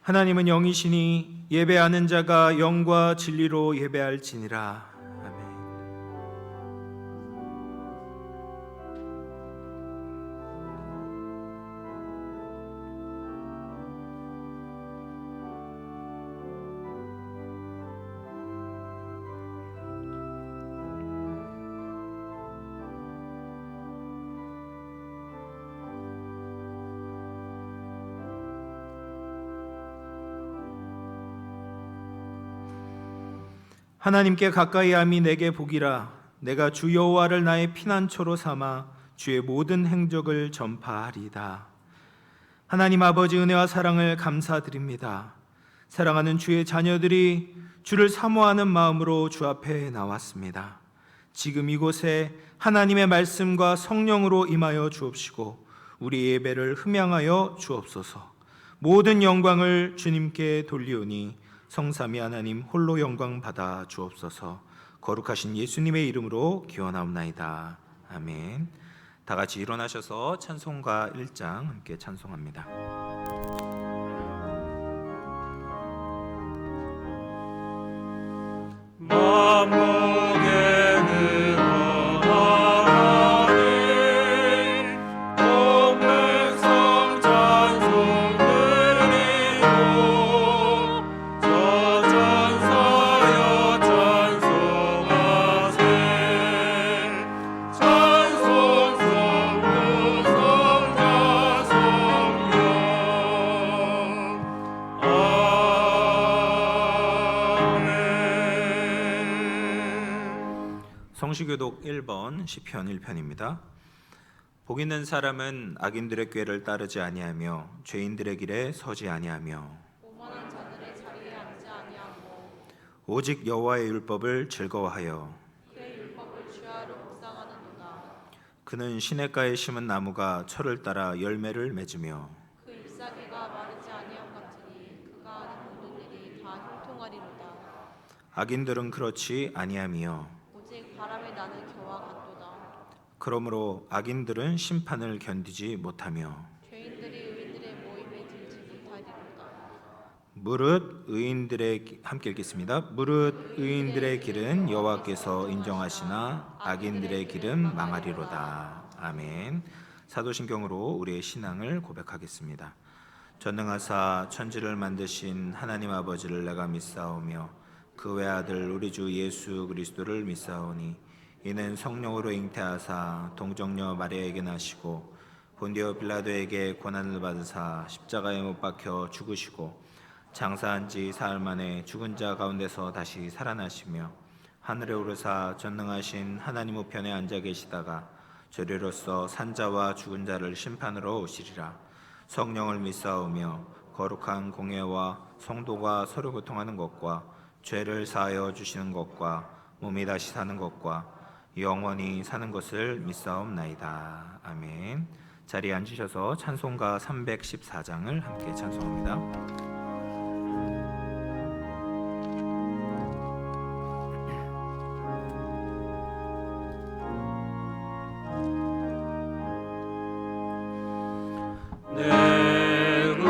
하나님은 영이시니 예배하는 자가 영과 진리로 예배할지니라. 아멘. 하나님께 가까이함이 내게 복이라. 내가 주 여호와를 나의 피난처로 삼아 주의 모든 행적을 전파하리이다. 하나님 아버지 은혜와 사랑을 감사드립니다. 사랑하는 주의 자녀들이 주를 사모하는 마음으로 주 앞에 나왔습니다. 지금 이곳에 하나님의 말씀과 성령으로 임하여 주옵시고 우리 예배를 흠양하여 주옵소서. 모든 영광을 주님께 돌리오니 성삼위 하나님 홀로 영광 받아 주옵소서. 거룩하신 예수님의 이름으로 기원하옵나이다. 아멘. 다 같이 일어나셔서 찬송가 1장 함께 찬송합니다. 성시교독 1번 시편 1편입니다. 복 있는 사람은 악인들의 꾀를 따르지 아니하며 죄인들의 길에 서지 아니하며 오만한 자들의 자리에 앉지 아니하고 오직 여호와의 율법을 즐거워하여 그의 율법을 주야로 묵상하는도다. 그는 시냇가에 심은 나무가 철을 따라 열매를 맺으며 그 잎사귀가 마르지 아니함 같으니 그가 하는 모든 일이 다 형통하리로다. 악인들은 그렇지 아니하며 오직 바람에 나는 겨와 같도다. 그러므로 악인들은 심판을 견디지 못하며 죄인들이 의인들의 모임에 들지 못하리로다. 무릇 의인들의 함께 읽겠습니다. 무릇 의인들의 길은 여호와께서 인정하시나 악인들의 길은 망하리로다. 아멘. 사도신경으로 우리의 신앙을 고백하겠습니다. 전능하사 천지를 만드신 하나님 아버지를 내가 믿사오며 그 외아들 우리 주 예수 그리스도를 믿사오니 이는 성령으로 잉태하사 동정녀 마리아에게 나시고 본디오 빌라도에게 고난을 받으사 십자가에 못 박혀 죽으시고 장사한 지 사흘 만에 죽은 자 가운데서 다시 살아나시며 하늘에 오르사 전능하신 하나님 우편에 앉아 계시다가 저리로서 산자와 죽은 자를 심판으로 오시리라. 성령을 믿사오며 거룩한 공예와 성도가 서로 교통하는 것과 죄를 사하여 주시는 것과 몸이 다시 사는 것과 영원히 사는 것을 믿사옵나이다. 아멘. 자리에 앉으셔서 찬송가 314장을 함께 찬송합니다. 엎드려 있는 것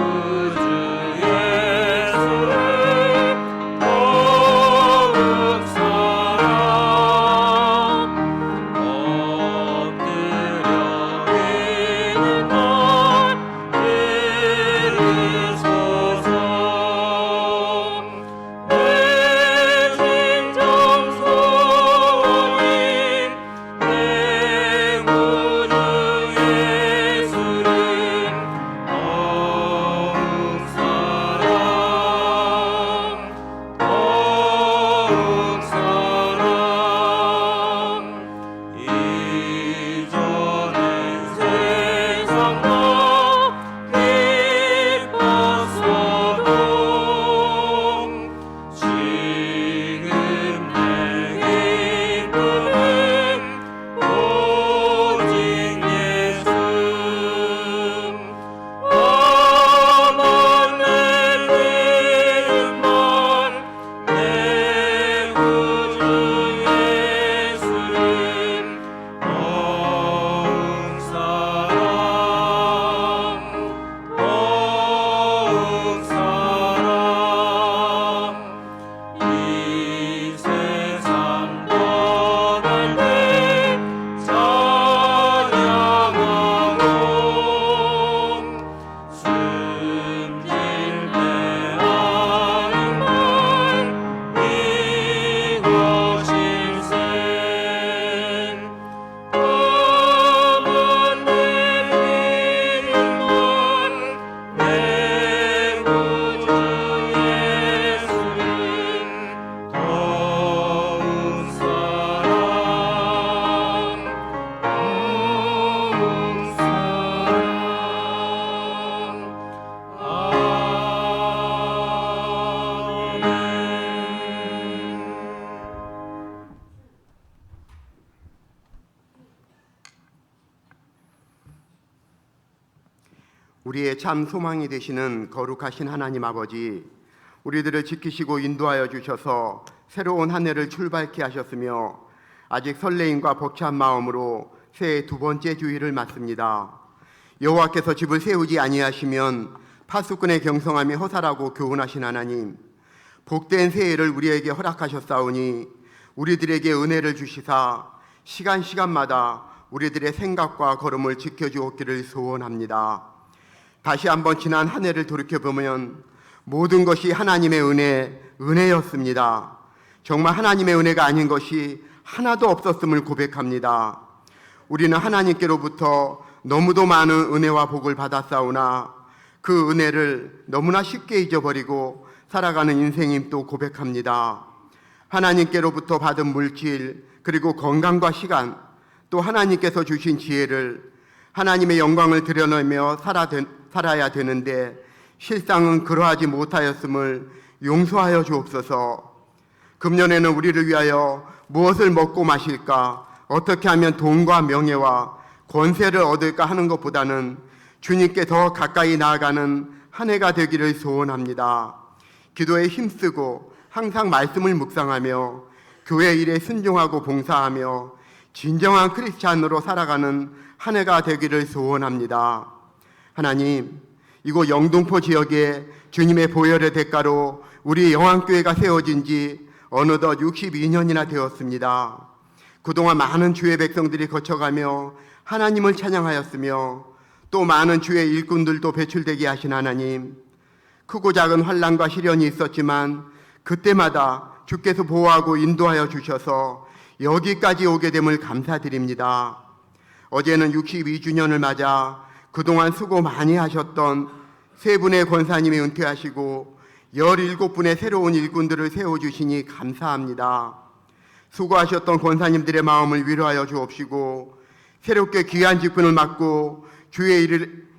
우리의 참 소망이 되시는 거룩하신 하나님 아버지, 우리들을 지키시고 인도하여 주셔서 새로운 한 해를 출발케 하셨으며 아직 설레임과 벅찬 마음으로 새해 두 번째 주일을 맞습니다. 여호와께서 집을 세우지 아니하시면 파수꾼의 경성함이 허사라고 교훈하신 하나님, 복된 새해를 우리에게 허락하셨사오니 우리들에게 은혜를 주시사 시간마다 우리들의 생각과 걸음을 지켜주었기를 소원합니다. 다시 한번 지난 한 해를 돌이켜보면 모든 것이 하나님의 은혜였습니다. 정말 하나님의 은혜가 아닌 것이 하나도 없었음을 고백합니다. 우리는 하나님께로부터 너무도 많은 은혜와 복을 받았사오나 그 은혜를 너무나 쉽게 잊어버리고 살아가는 인생임 또 고백합니다. 하나님께로부터 받은 물질, 그리고 건강과 시간, 또 하나님께서 주신 지혜를 하나님의 영광을 드러내며 살아야 되는데 실상은 그러하지 못하였음을 용서하여 주옵소서. 금년에는 우리를 위하여 무엇을 먹고 마실까, 어떻게 하면 돈과 명예와 권세를 얻을까 하는 것보다는 주님께 더 가까이 나아가는 한 해가 되기를 소원합니다. 기도에 힘쓰고 항상 말씀을 묵상하며 교회 일에 순종하고 봉사하며 진정한 크리스찬으로 살아가는 한 해가 되기를 소원합니다. 하나님, 이곳 영등포 지역에 주님의 보혈의 대가로 우리 영안교회가 세워진 지 어느덧 62년이나 되었습니다. 그동안 많은 주의 백성들이 거쳐가며 하나님을 찬양하였으며 또 많은 주의 일꾼들도 배출되게 하신 하나님, 크고 작은 환난과 시련이 있었지만 그때마다 주께서 보호하고 인도하여 주셔서 여기까지 오게 됨을 감사드립니다. 어제는 62주년을 맞아 그동안 수고 많이 하셨던 세 분의 권사님이 은퇴하시고 17분의 새로운 일꾼들을 세워주시니 감사합니다. 수고하셨던 권사님들의 마음을 위로하여 주옵시고 새롭게 귀한 직분을 맡고 주의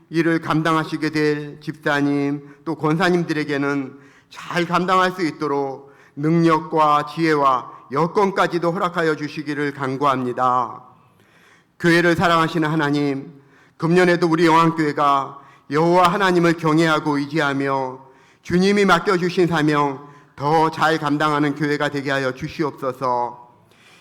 일을 감당하시게 될 집사님 또 권사님들에게는 잘 감당할 수 있도록 능력과 지혜와 여건까지도 허락하여 주시기를 간구합니다. 교회를 사랑하시는 하나님, 금년에도 우리 영안교회가 여호와 하나님을 경외하고 의지하며 주님이 맡겨주신 사명 더 잘 감당하는 교회가 되게 하여 주시옵소서.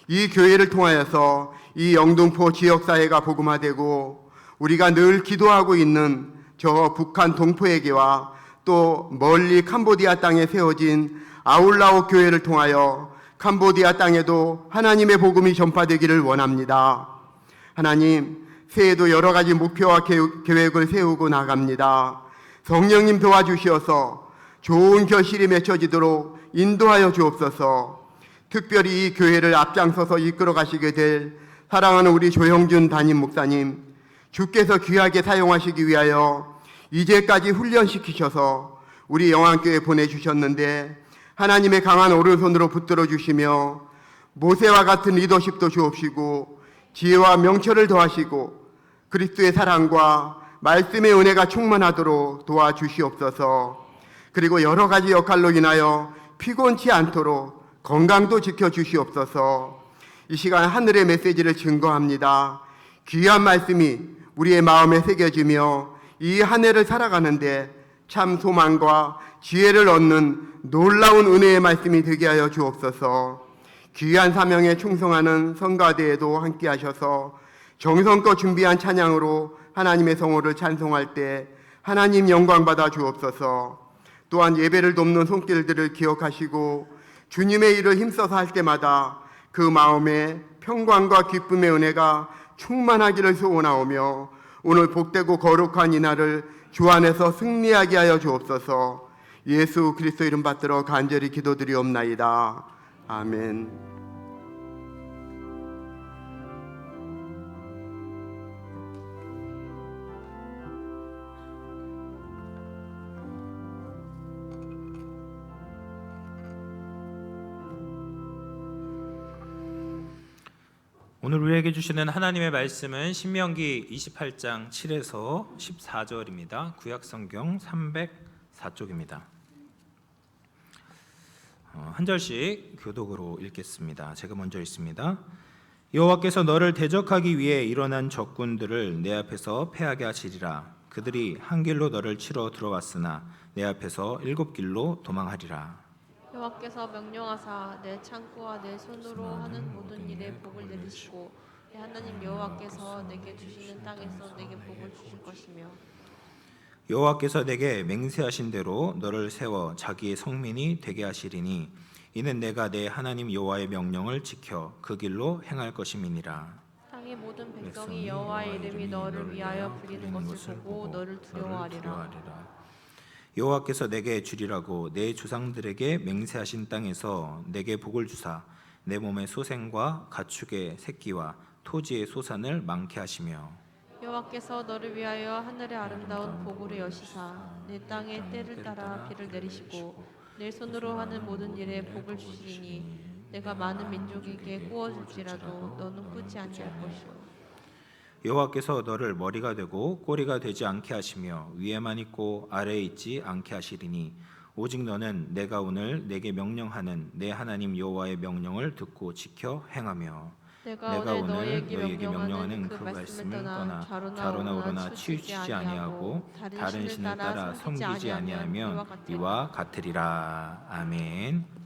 이 교회를 통하여서 이 영등포 지역사회가 복음화되고 우리가 늘 기도하고 있는 저 북한 동포에게와 또 멀리 캄보디아 땅에 세워진 아울라오 교회를 통하여 캄보디아 땅에도 하나님의 복음이 전파되기를 원합니다. 하나님, 새해에도 여러 가지 목표와 계획을 세우고 나갑니다. 성령님 도와주시어서 좋은 결실이 맺혀지도록 인도하여 주옵소서. 특별히 이 교회를 앞장서서 이끌어 가시게 될 사랑하는 우리 조형준 담임 목사님, 주께서 귀하게 사용하시기 위하여 이제까지 훈련시키셔서 우리 영안교회에 보내주셨는데 하나님의 강한 오른손으로 붙들어 주시며 모세와 같은 리더십도 주옵시고 지혜와 명철을 더하시고 그리스도의 사랑과 말씀의 은혜가 충만하도록 도와주시옵소서. 그리고 여러 가지 역할로 인하여 피곤치 않도록 건강도 지켜주시옵소서. 이 시간 하늘의 메시지를 증거합니다. 귀한 말씀이 우리의 마음에 새겨지며 이 한 해를 살아가는데 참 소망과 지혜를 얻는 놀라운 은혜의 말씀이 되게 하여 주옵소서. 귀한 사명에 충성하는 성가대에도 함께 하셔서 정성껏 준비한 찬양으로 하나님의 성호를 찬송할 때 하나님 영광 받아 주옵소서. 또한 예배를 돕는 손길들을 기억하시고 주님의 일을 힘써서 할 때마다 그 마음에 평강과 기쁨의 은혜가 충만하기를 소원하오며 오늘 복되고 거룩한 이날을 주 안에서 승리하게 하여 주옵소서. 예수 그리스도 이름 받들어 간절히 기도드리옵나이다. 아멘. 오늘 우리에게 주시는 하나님의 말씀은 신명기 28장 7에서 14절입니다. 구약성경 304쪽입니다. 한 절씩 교독으로 읽겠습니다. 제가 먼저 읽습니다. 여호와께서 너를 대적하기 위해 일어난 적군들을 내 앞에서 패하게 하시리라. 그들이 한 길로 너를 치러 들어왔으나 내 앞에서 7길로 도망하리라. 여호와께서 명령하사 내 창고와 내 손으로 하는 모든 일에 복을 내리시고 내 하나님 여호와께서 내게 주시는 땅에서 내게 복을 주실 것이며 여호와께서 내게 맹세하신 대로 너를 세워 자기의 성민이 되게 하시리니 이는 내가 내 하나님 여호와의 명령을 지켜 그 길로 행할 것임이니라. 땅의 모든 백성이 여호와의 이름이 너를 위하여 불리는 것을 보고 너를 두려워하리라. 여호와께서 내게 주리라고 내 조상들에게 맹세하신 땅에서 내게 복을 주사 내 몸의 소생과 가축의 새끼와 토지의 소산을 많게 하시며 여호와께서 너를 위하여 하늘의 아름다운 복으로 여시사 내 땅에 때를 따라 비를 내리시고 내 손으로 하는 모든 일에 복을 주시리니 내가 많은 민족에게 구워줄지라도 너는 꾸지 아니할 것이요 여호와께서 너를 머리가 되고 꼬리가 되지 않게 하시며 위에만 있고 아래에 있지 않게 하시리니 오직 너는 내가 오늘 내게 명령하는 내 하나님 여호와의 명령을 듣고 지켜 행하며 내가 오늘 너희에게 명령하는 그 말씀을 떠나 좌로나 우로나 치우치지 아니하고 다른 신을 따라 섬기지 아니하면 이와 같으리라. 아멘.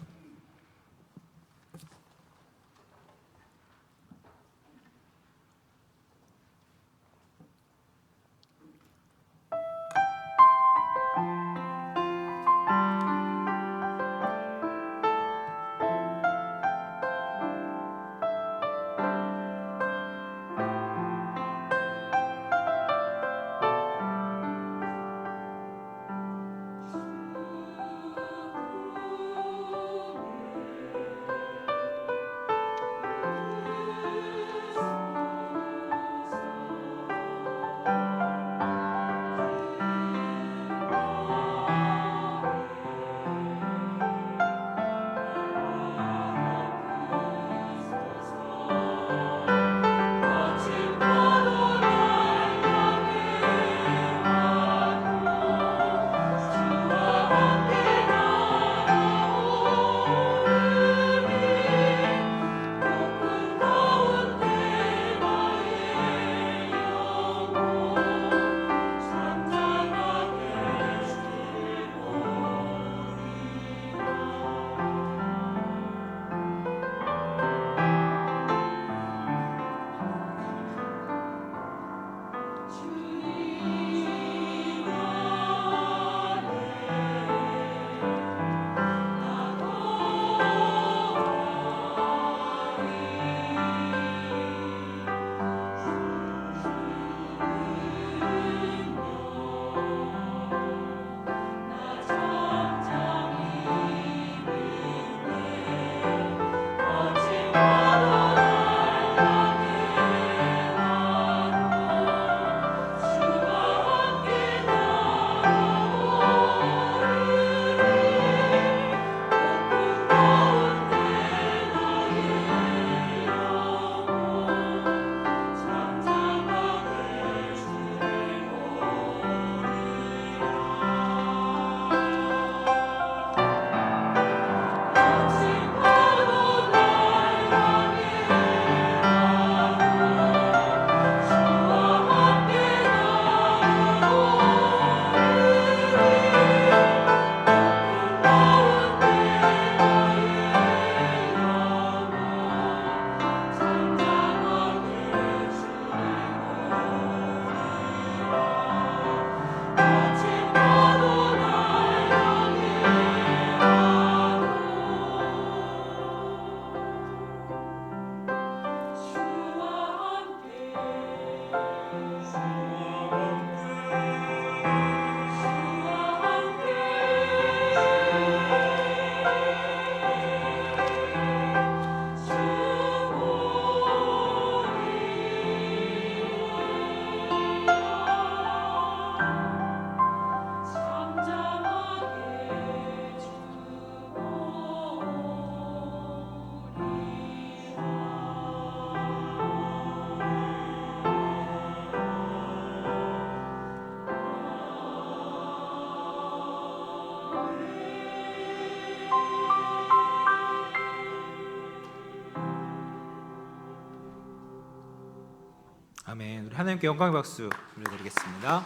아멘. 우리 하나님께 영광의 박수 올려드리겠습니다.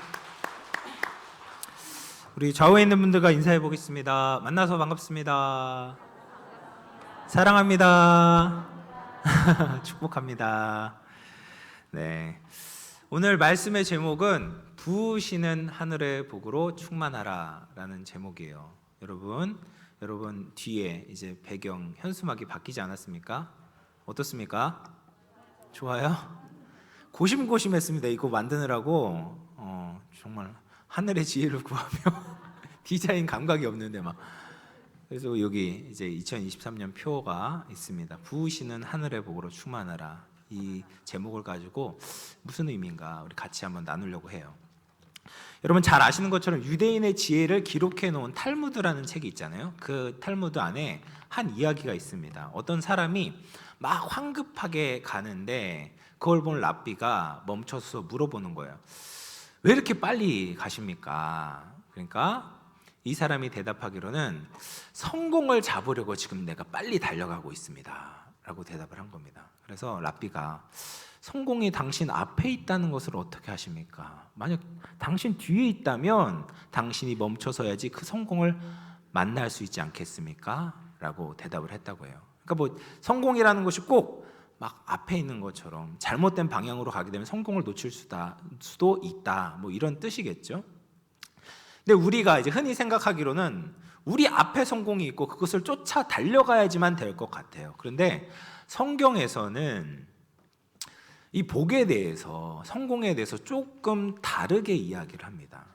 우리 좌우에 있는 분들과 인사해 보겠습니다. 만나서 반갑습니다. 사랑합니다. 축복합니다. 네. 오늘 말씀의 제목은 부으시는 하늘의 복으로 충만하라라는 제목이에요. 여러분 뒤에 이제 배경 현수막이 바뀌지 않았습니까? 어떻습니까? 좋아요? 고심고심했습니다. 이거 만드느라고 정말 하늘의 지혜를 구하며 디자인 감각이 없는데 막 그래서 여기 이제 2023년 표가 있습니다. 부으시는 하늘의 복으로 충만하라. 이 제목을 가지고 무슨 의미인가 우리 같이 한번 나누려고 해요. 여러분 잘 아시는 것처럼 유대인의 지혜를 기록해 놓은 탈무드라는 책이 있잖아요. 그 탈무드 안에 한 이야기가 있습니다. 어떤 사람이 막 황급하게 가는데 그걸 본 랍비가 멈춰서 물어보는 거예요. 왜 이렇게 빨리 가십니까? 그러니까 이 사람이 대답하기로는 성공을 잡으려고 지금 내가 빨리 달려가고 있습니다 라고 대답을 한 겁니다. 그래서 랍비가 성공이 당신 앞에 있다는 것을 어떻게 하십니까? 만약 당신 뒤에 있다면 당신이 멈춰서야지 그 성공을 만날 수 있지 않겠습니까? 라고 대답을 했다고 해요. 그러니까 뭐 성공이라는 것이 꼭 막 앞에 있는 것처럼 잘못된 방향으로 가게 되면 성공을 놓칠 수도 있다. 뭐 이런 뜻이겠죠. 근데 우리가 이제 흔히 생각하기로는 우리 앞에 성공이 있고 그것을 쫓아 달려가야지만 될 것 같아요. 그런데 성경에서는 이 복에 대해서, 성공에 대해서 조금 다르게 이야기를 합니다.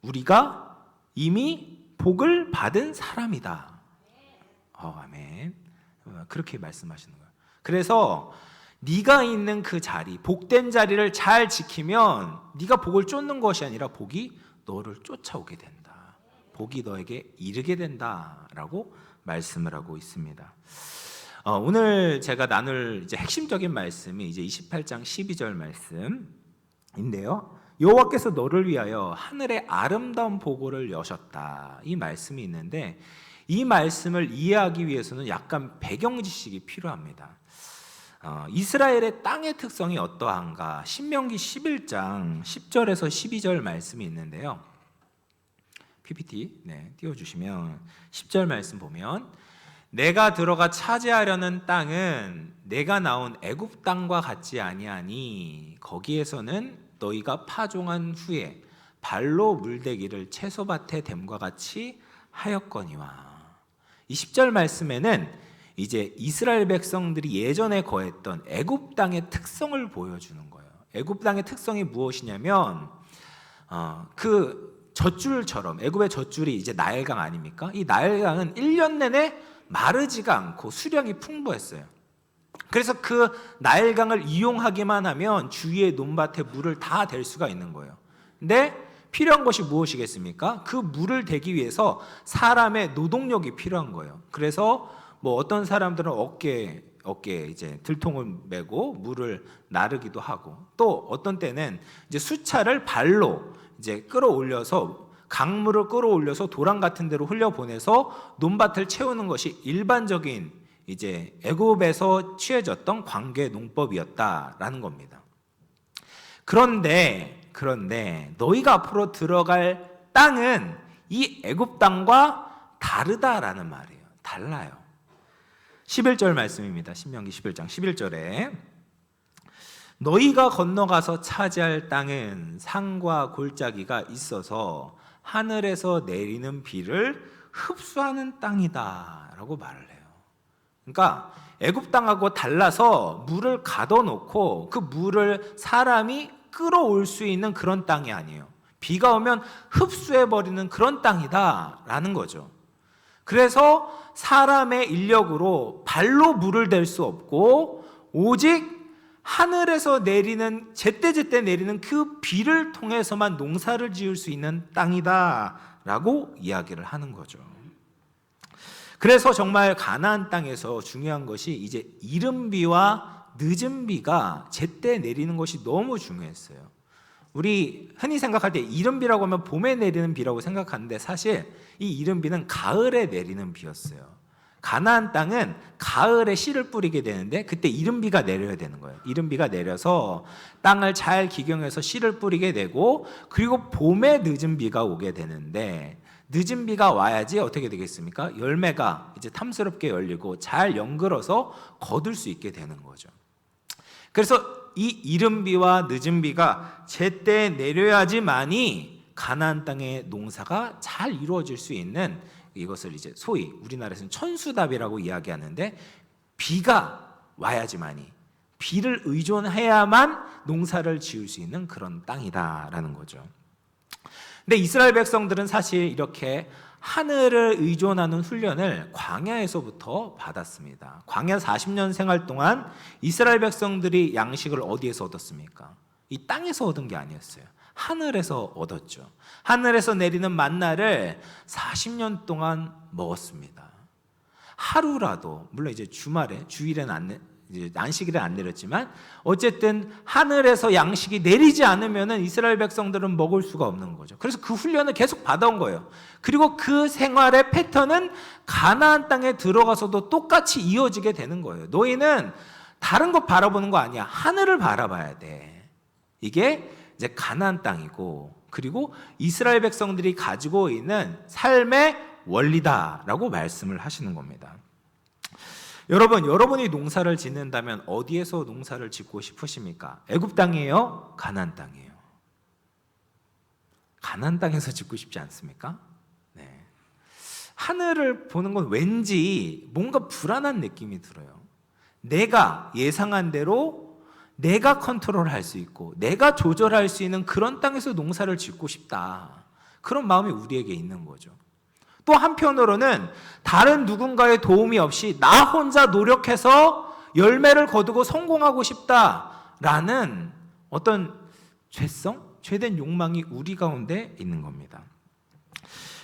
우리가 이미 복을 받은 사람이다. 아멘. 그렇게 말씀하시는 거예요. 그래서 네가 있는 그 자리, 복된 자리를 잘 지키면 네가 복을 쫓는 것이 아니라 복이 너를 쫓아오게 된다. 복이 너에게 이르게 된다라고 말씀을 하고 있습니다. 오늘 제가 나눌 이제 핵심적인 말씀이 이제 28장 12절 말씀인데요. 여호와께서 너를 위하여 하늘의 아름다운 보고를 여셨다. 이 말씀이 있는데 이 말씀을 이해하기 위해서는 약간 배경 지식이 필요합니다. 이스라엘의 땅의 특성이 어떠한가? 신명기 11장 10절에서 12절 말씀이 있는데요. PPT 띄워주시면 10절 말씀 보면 내가 들어가 차지하려는 땅은 내가 나온 애굽 땅과 같지 아니하니 거기에서는 너희가 파종한 후에 발로 물대기를 채소밭에 댐과 같이 하였거니와. 이 10절 말씀에는 이제 이스라엘 백성들이 예전에 거했던 애굽 땅의 특성을 보여주는 거예요. 애굽 땅의 특성이 무엇이냐면 그 젖줄처럼 애굽의 젖줄이 이제 나일강 아닙니까? 이 나일강은 1년 내내 마르지가 않고 수량이 풍부했어요. 그래서 그 나일강을 이용하기만 하면 주위의 논밭에 물을 다 댈 수가 있는 거예요. 근데 필요한 것이 무엇이겠습니까? 그 물을 대기 위해서 사람의 노동력이 필요한 거예요. 그래서 뭐 어떤 사람들은 어깨에 이제 들통을 메고 물을 나르기도 하고 또 어떤 때는 이제 수차를 발로 이제 끌어올려서 강물을 끌어올려서 도랑 같은 데로 흘려보내서 논밭을 채우는 것이 일반적인 이제 애굽에서 취해졌던 관계 농법이었다라는 겁니다. 그런데 너희가 앞으로 들어갈 땅은 이 애굽 땅과 다르다라는 말이에요. 달라요. 11절 말씀입니다. 신명기 11장 11절에 너희가 건너가서 차지할 땅은 산과 골짜기가 있어서 하늘에서 내리는 비를 흡수하는 땅이다 라고 말을 해요. 그러니까 애굽 땅하고 달라서 물을 가둬놓고 그 물을 사람이 끌어올 수 있는 그런 땅이 아니에요. 비가 오면 흡수해버리는 그런 땅이다 라는 거죠. 그래서 사람의 인력으로 발로 물을 댈 수 없고 오직 하늘에서 내리는 제때제때 내리는 그 비를 통해서만 농사를 지을 수 있는 땅이다라고 이야기를 하는 거죠. 그래서 정말 가나안 땅에서 중요한 것이 이제 이른 비와 늦은 비가 제때 내리는 것이 너무 중요했어요. 우리 흔히 생각할 때 이른 비라고 하면 봄에 내리는 비라고 생각하는데 사실 이 이른 비는 가을에 내리는 비였어요. 가나안 땅은 가을에 씨를 뿌리게 되는데 그때 이른비가 내려야 되는 거예요. 이른비가 내려서 땅을 잘 기경해서 씨를 뿌리게 되고, 그리고 봄에 늦은 비가 오게 되는데, 늦은 비가 와야지 어떻게 되겠습니까? 열매가 이제 탐스럽게 열리고 잘 연글어서 거둘 수 있게 되는 거죠. 그래서 이 이른 비와 늦은 비가 제때 내려야지만이 가나안 땅의 농사가 잘 이루어질 수 있는, 이것을 이제 소위 우리나라에서는 천수답이라고 이야기하는데, 비가 와야지만이, 비를 의존해야만 농사를 지을 수 있는 그런 땅이다라는 거죠. 근데 이스라엘 백성들은 사실 이렇게 하늘을 의존하는 훈련을 광야에서부터 받았습니다. 광야 40년 생활 동안 이스라엘 백성들이 양식을 어디에서 얻었습니까? 이 땅에서 얻은 게 아니었어요. 하늘에서 얻었죠. 하늘에서 내리는 만나를 40년 동안 먹었습니다. 하루라도, 물론 이제 주일에는 안식일에 안 내렸지만 어쨌든 하늘에서 양식이 내리지 않으면 이스라엘 백성들은 먹을 수가 없는 거죠. 그래서 그 훈련을 계속 받아온 거예요. 그리고 그 생활의 패턴은 가나안 땅에 들어가서도 똑같이 이어지게 되는 거예요. 너희는 다른 것 바라보는 거 아니야. 하늘을 바라봐야 돼. 이게 이제 가나안 땅이고, 그리고 이스라엘 백성들이 가지고 있는 삶의 원리다라고 말씀을 하시는 겁니다. 여러분이 농사를 짓는다면 어디에서 농사를 짓고 싶으십니까? 애굽 땅이에요? 가나안 땅이에요? 가나안 땅에서 짓고 싶지 않습니까? 네. 하늘을 보는 건 왠지 뭔가 불안한 느낌이 들어요. 내가 예상한 대로 내가 컨트롤할 수 있고 내가 조절할 수 있는 그런 땅에서 농사를 짓고 싶다. 그런 마음이 우리에게 있는 거죠. 또 한편으로는 다른 누군가의 도움이 없이 나 혼자 노력해서 열매를 거두고 성공하고 싶다라는 어떤 죄된 욕망이 우리 가운데 있는 겁니다.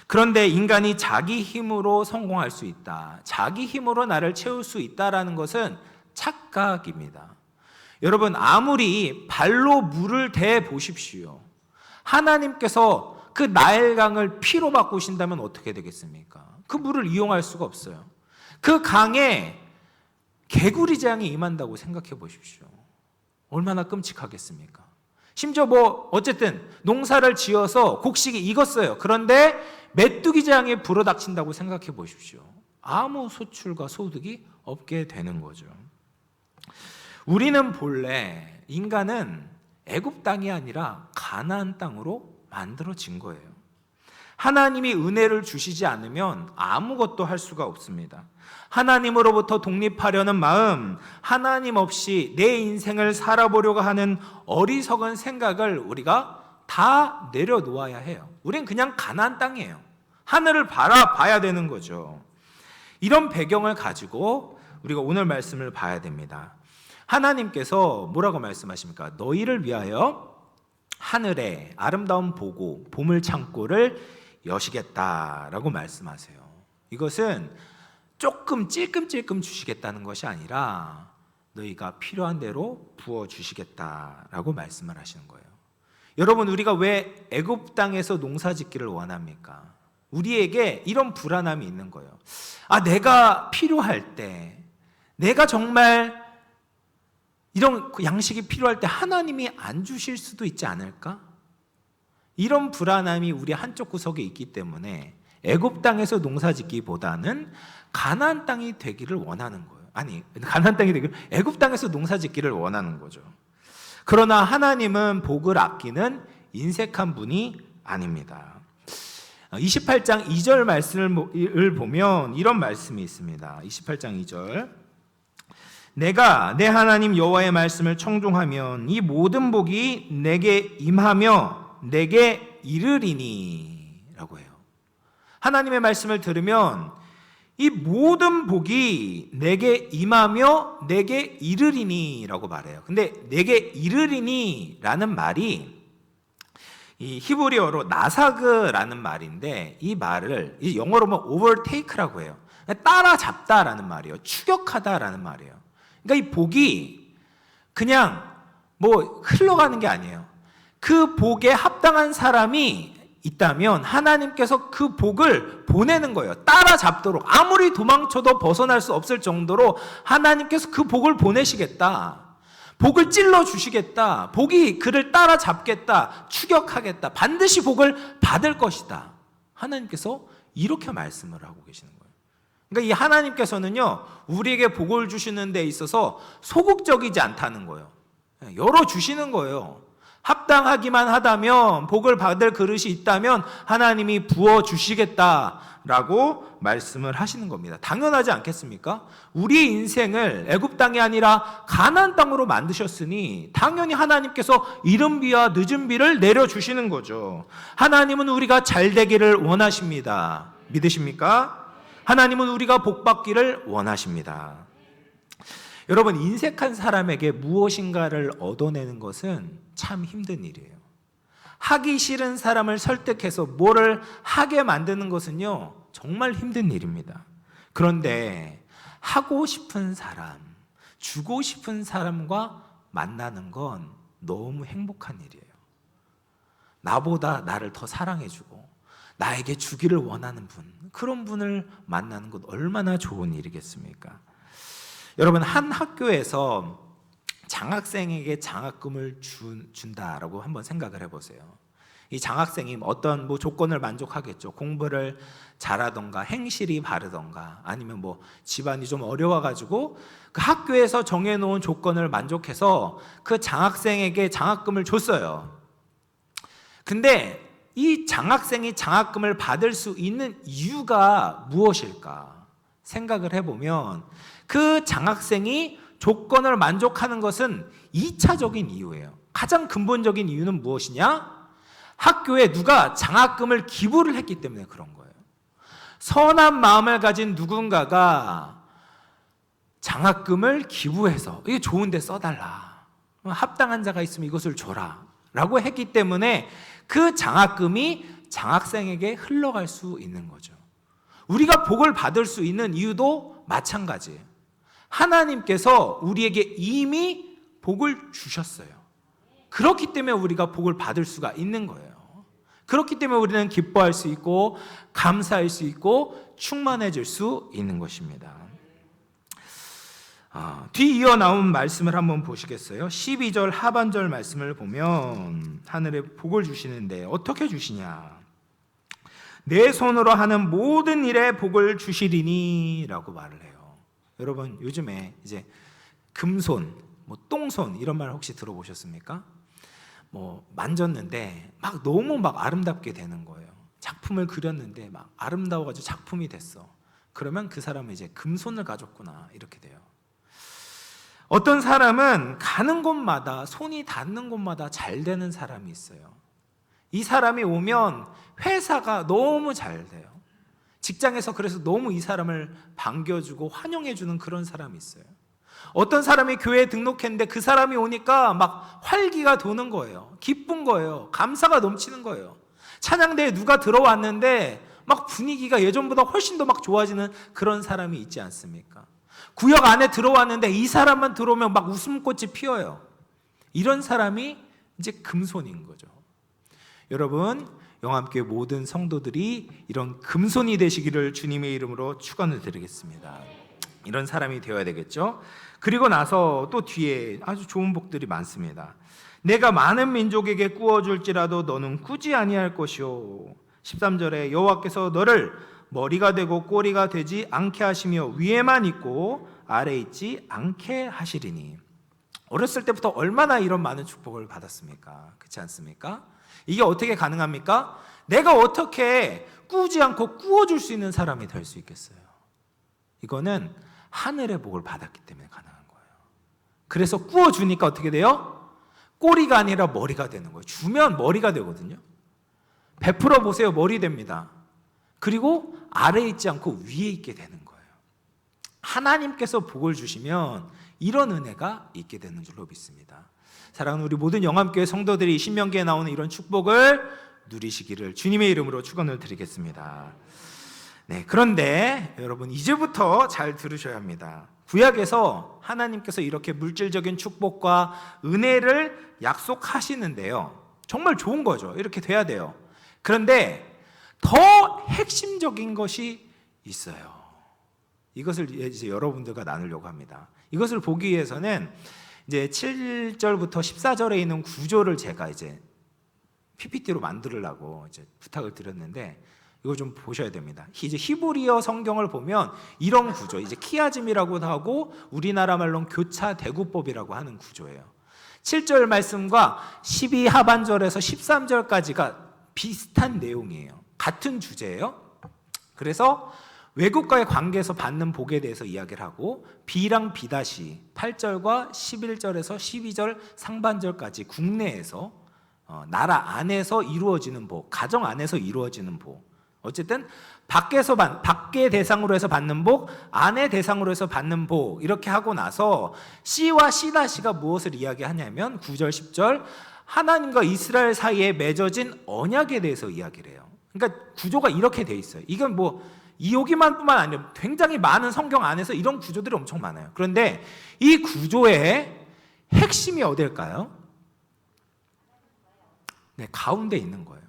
그런데 인간이 자기 힘으로 성공할 수 있다, 자기 힘으로 나를 채울 수 있다라는 것은 착각입니다. 여러분, 아무리 발로 물을 대 보십시오. 하나님께서 그 나일강을 피로 바꾸신다면 어떻게 되겠습니까? 그 물을 이용할 수가 없어요. 그 강에 개구리장이 임한다고 생각해 보십시오. 얼마나 끔찍하겠습니까? 심지어 어쨌든 농사를 지어서 곡식이 익었어요. 그런데 메뚜기장이 불어닥친다고 생각해 보십시오. 아무 소출과 소득이 없게 되는 거죠. 우리는 본래 인간은 애굽 땅이 아니라 가나안 땅으로 만들어진 거예요. 하나님이 은혜를 주시지 않으면 아무것도 할 수가 없습니다. 하나님으로부터 독립하려는 마음, 하나님 없이 내 인생을 살아보려고 하는 어리석은 생각을 우리가 다 내려놓아야 해요. 우린 그냥 가나안 땅이에요. 하늘을 바라봐야 되는 거죠. 이런 배경을 가지고 우리가 오늘 말씀을 봐야 됩니다. 하나님께서 뭐라고 말씀하십니까? 너희를 위하여 하늘에 아름다운 보고 보물 창고를 여시겠다라고 말씀하세요. 이것은 조금 찔끔찔끔 주시겠다는 것이 아니라 너희가 필요한 대로 부어주시겠다라고 말씀을 하시는 거예요. 여러분, 우리가 왜 애굽 땅에서 농사 짓기를 원합니까? 우리에게 이런 불안함이 있는 거예요. 내가 필요할 때, 내가 정말 이런 양식이 필요할 때 하나님이 안 주실 수도 있지 않을까? 이런 불안함이 우리 한쪽 구석에 있기 때문에 애굽 땅에서 농사짓기보다는 가나안 땅이 되기를 원하는 거예요. 가나안 땅이 되기를 애굽 땅에서 농사짓기를 원하는 거죠. 그러나 하나님은 복을 아끼는 인색한 분이 아닙니다. 28장 2절 말씀을 보면 이런 말씀이 있습니다. 28장 2절. 내가 내 하나님 여호와의 말씀을 청종하면 이 모든 복이 내게 임하며 내게 이르리니 라고 해요. 하나님의 말씀을 들으면 이 모든 복이 내게 임하며 내게 이르리니 라고 말해요. 근데 내게 이르리니 라는 말이 이 히브리어로 나사그라는 말인데, 이 말을 영어로 보면 overtake라고 해요. 따라잡다라는 말이에요. 추격하다라는 말이에요. 그러니까 이 복이 그냥 흘러가는 게 아니에요. 그 복에 합당한 사람이 있다면 하나님께서 그 복을 보내는 거예요. 따라잡도록. 아무리 도망쳐도 벗어날 수 없을 정도로 하나님께서 그 복을 보내시겠다. 복을 찔러 주시겠다. 복이 그를 따라잡겠다. 추격하겠다. 반드시 복을 받을 것이다. 하나님께서 이렇게 말씀을 하고 계시는 거예요. 그러니까 이 하나님께서는요, 우리에게 복을 주시는 데 있어서 소극적이지 않다는 거예요. 열어주시는 거예요. 합당하기만 하다면, 복을 받을 그릇이 있다면 하나님이 부어주시겠다라고 말씀을 하시는 겁니다. 당연하지 않겠습니까? 우리의 인생을 애굽 땅이 아니라 가나안 땅으로 만드셨으니 당연히 하나님께서 이른 비와 늦은 비를 내려주시는 거죠. 하나님은 우리가 잘 되기를 원하십니다. 믿으십니까? 하나님은 우리가 복 받기를 원하십니다. 여러분, 인색한 사람에게 무엇인가를 얻어내는 것은 참 힘든 일이에요. 하기 싫은 사람을 설득해서 뭐를 하게 만드는 것은요, 정말 힘든 일입니다. 그런데 하고 싶은 사람, 주고 싶은 사람과 만나는 건 너무 행복한 일이에요. 나보다 나를 더 사랑해주고 나에게 주기를 원하는 분, 그런 분을 만나는 것 얼마나 좋은 일이겠습니까? 여러분, 한 학교에서 장학생에게 장학금을 준다라고 한번 생각을 해보세요. 이 장학생이 어떤 조건을 만족하겠죠. 공부를 잘하던가 행실이 바르던가 아니면 집안이 좀 어려워가지고 그 학교에서 정해놓은 조건을 만족해서 그 장학생에게 장학금을 줬어요. 근데 이 장학생이 장학금을 받을 수 있는 이유가 무엇일까 생각을 해보면 그 장학생이 조건을 만족하는 것은 2차적인 이유예요. 가장 근본적인 이유는 무엇이냐? 학교에 누가 장학금을 기부를 했기 때문에 그런 거예요. 선한 마음을 가진 누군가가 장학금을 기부해서 이게 좋은 데 써달라, 합당한 자가 있으면 이것을 줘라 라고 했기 때문에 그 장학금이 장학생에게 흘러갈 수 있는 거죠. 우리가 복을 받을 수 있는 이유도 마찬가지예요. 하나님께서 우리에게 이미 복을 주셨어요. 그렇기 때문에 우리가 복을 받을 수가 있는 거예요. 그렇기 때문에 우리는 기뻐할 수 있고 감사할 수 있고 충만해질 수 있는 것입니다. 뒤이어 나온 말씀을 한번 보시겠어요? 12절 하반절 말씀을 보면 하늘에 복을 주시는데 어떻게 주시냐? 내 손으로 하는 모든 일에 복을 주시리니 라고 말을 해요. 여러분, 요즘에 이제 금손, 똥손 이런 말 혹시 들어보셨습니까? 만졌는데 너무 아름답게 되는 거예요. 작품을 그렸는데 아름다워가지고 작품이 됐어. 그러면 그 사람은 이제 금손을 가졌구나 이렇게 돼요. 어떤 사람은 가는 곳마다 손이 닿는 곳마다 잘 되는 사람이 있어요. 이 사람이 오면 회사가 너무 잘 돼요. 직장에서 그래서 너무 이 사람을 반겨주고 환영해주는 그런 사람이 있어요. 어떤 사람이 교회에 등록했는데 그 사람이 오니까 활기가 도는 거예요. 기쁜 거예요. 감사가 넘치는 거예요. 찬양대에 누가 들어왔는데 분위기가 예전보다 훨씬 더 좋아지는 그런 사람이 있지 않습니까? 구역 안에 들어왔는데 이 사람만 들어오면 웃음꽃이 피어요. 이런 사람이 이제 금손인 거죠. 여러분, 영암교회 모든 성도들이 이런 금손이 되시기를 주님의 이름으로 축원을 드리겠습니다. 이런 사람이 되어야 되겠죠. 그리고 나서 또 뒤에 아주 좋은 복들이 많습니다. 내가 많은 민족에게 꾸어줄지라도 너는 꾸지 아니할 것이요. 13절에 여호와께서 너를 머리가 되고 꼬리가 되지 않게 하시며 위에만 있고 아래에 있지 않게 하시리니. 어렸을 때부터 얼마나 이런 많은 축복을 받았습니까? 그렇지 않습니까? 이게 어떻게 가능합니까? 내가 어떻게 꾸지 않고 꾸어줄 수 있는 사람이 될 수 있겠어요? 이거는 하늘의 복을 받았기 때문에 가능한 거예요. 그래서 꾸어주니까 어떻게 돼요? 꼬리가 아니라 머리가 되는 거예요. 주면 머리가 되거든요. 베풀어 보세요. 머리 됩니다. 그리고 아래에 있지 않고 위에 있게 되는 거예요. 하나님께서 복을 주시면 이런 은혜가 있게 되는 줄로 믿습니다. 사랑하는 우리 모든 영암교회 성도들이 신명기에 나오는 이런 축복을 누리시기를 주님의 이름으로 축원을 드리겠습니다. 네, 그런데 여러분 이제부터 잘 들으셔야 합니다. 구약에서 하나님께서 이렇게 물질적인 축복과 은혜를 약속하시는데요. 정말 좋은 거죠. 이렇게 돼야 돼요. 그런데 더 핵심적인 것이 있어요. 이것을 이제 여러분들과 나누려고 합니다. 이것을 보기 위해서는 이제 7절부터 14절에 있는 구조를 제가 이제 PPT로 만들려고 이제 부탁을 드렸는데 이거 좀 보셔야 됩니다. 이제 히브리어 성경을 보면 이런 구조, 이제 키아즘이라고도 하고 우리나라 말로는 교차 대구법이라고 하는 구조예요. 7절 말씀과 12 하반절에서 13절까지가 비슷한 내용이에요. 같은 주제예요. 그래서 외국과의 관계에서 받는 복에 대해서 이야기를 하고 B랑 B-, 8절과 11절에서 12절 상반절까지 국내에서 나라 안에서 이루어지는 복, 가정 안에서 이루어지는 복, 어쨌든 밖에 대상으로 해서 받는 복, 안에 대상으로 해서 받는 복, 이렇게 하고 나서 C와 C-가 무엇을 이야기하냐면 9절 10절 하나님과 이스라엘 사이에 맺어진 언약에 대해서 이야기를 해요. 그러니까 구조가 이렇게 돼 있어요. 이건 여기만 뿐만 아니라 굉장히 많은 성경 안에서 이런 구조들이 엄청 많아요. 그런데 이 구조의 핵심이 어딜까요? 네, 가운데 있는 거예요.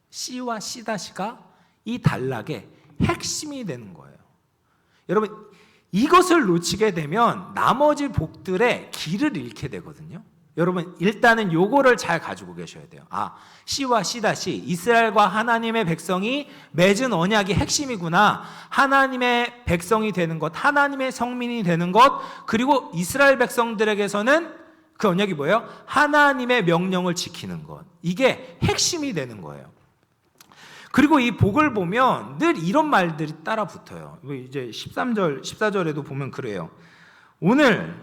C와 C-가 이 단락의 핵심이 되는 거예요. 여러분, 이것을 놓치게 되면 나머지 복들의 길을 잃게 되거든요. 여러분, 일단은 요거를 잘 가지고 계셔야 돼요. C와 C-, 이스라엘과 하나님의 백성이 맺은 언약이 핵심이구나. 하나님의 백성이 되는 것, 하나님의 성민이 되는 것, 그리고 이스라엘 백성들에게서는 그 언약이 뭐예요? 하나님의 명령을 지키는 것. 이게 핵심이 되는 거예요. 그리고 이 복을 보면 늘 이런 말들이 따라 붙어요. 이제 13절, 14절에도 보면 그래요. 오늘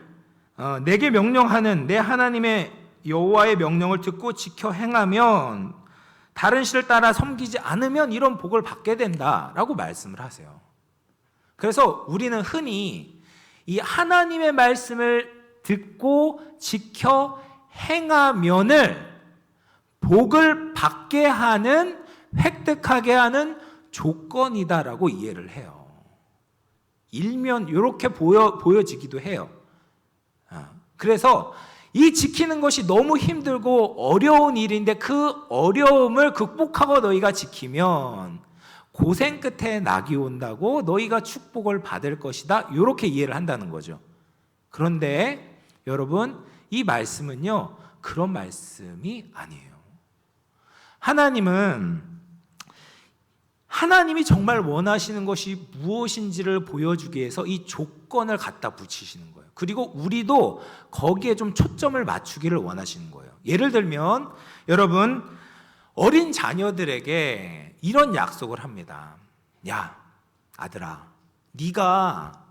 내게 명령하는 내 하나님의 여호와의 명령을 듣고 지켜 행하면 다른 신을 따라 섬기지 않으면 이런 복을 받게 된다라고 말씀을 하세요. 그래서 우리는 흔히 이 하나님의 말씀을 듣고 지켜 행하면을 복을 받게 하는, 획득하게 하는 조건이다라고 이해를 해요. 일면 이렇게 보여지기도 해요. 그래서 이 지키는 것이 너무 힘들고 어려운 일인데 그 어려움을 극복하고 너희가 지키면 고생 끝에 낙이 온다고 너희가 축복을 받을 것이다. 이렇게 이해를 한다는 거죠. 그런데 여러분, 이 말씀은요, 그런 말씀이 아니에요. 하나님이 정말 원하시는 것이 무엇인지를 보여주기 위해서 이 조건을 갖다 붙이시는 거예요. 그리고 우리도 거기에 좀 초점을 맞추기를 원하시는 거예요. 예를 들면 여러분, 어린 자녀들에게 이런 약속을 합니다. 야, 아들아, 네가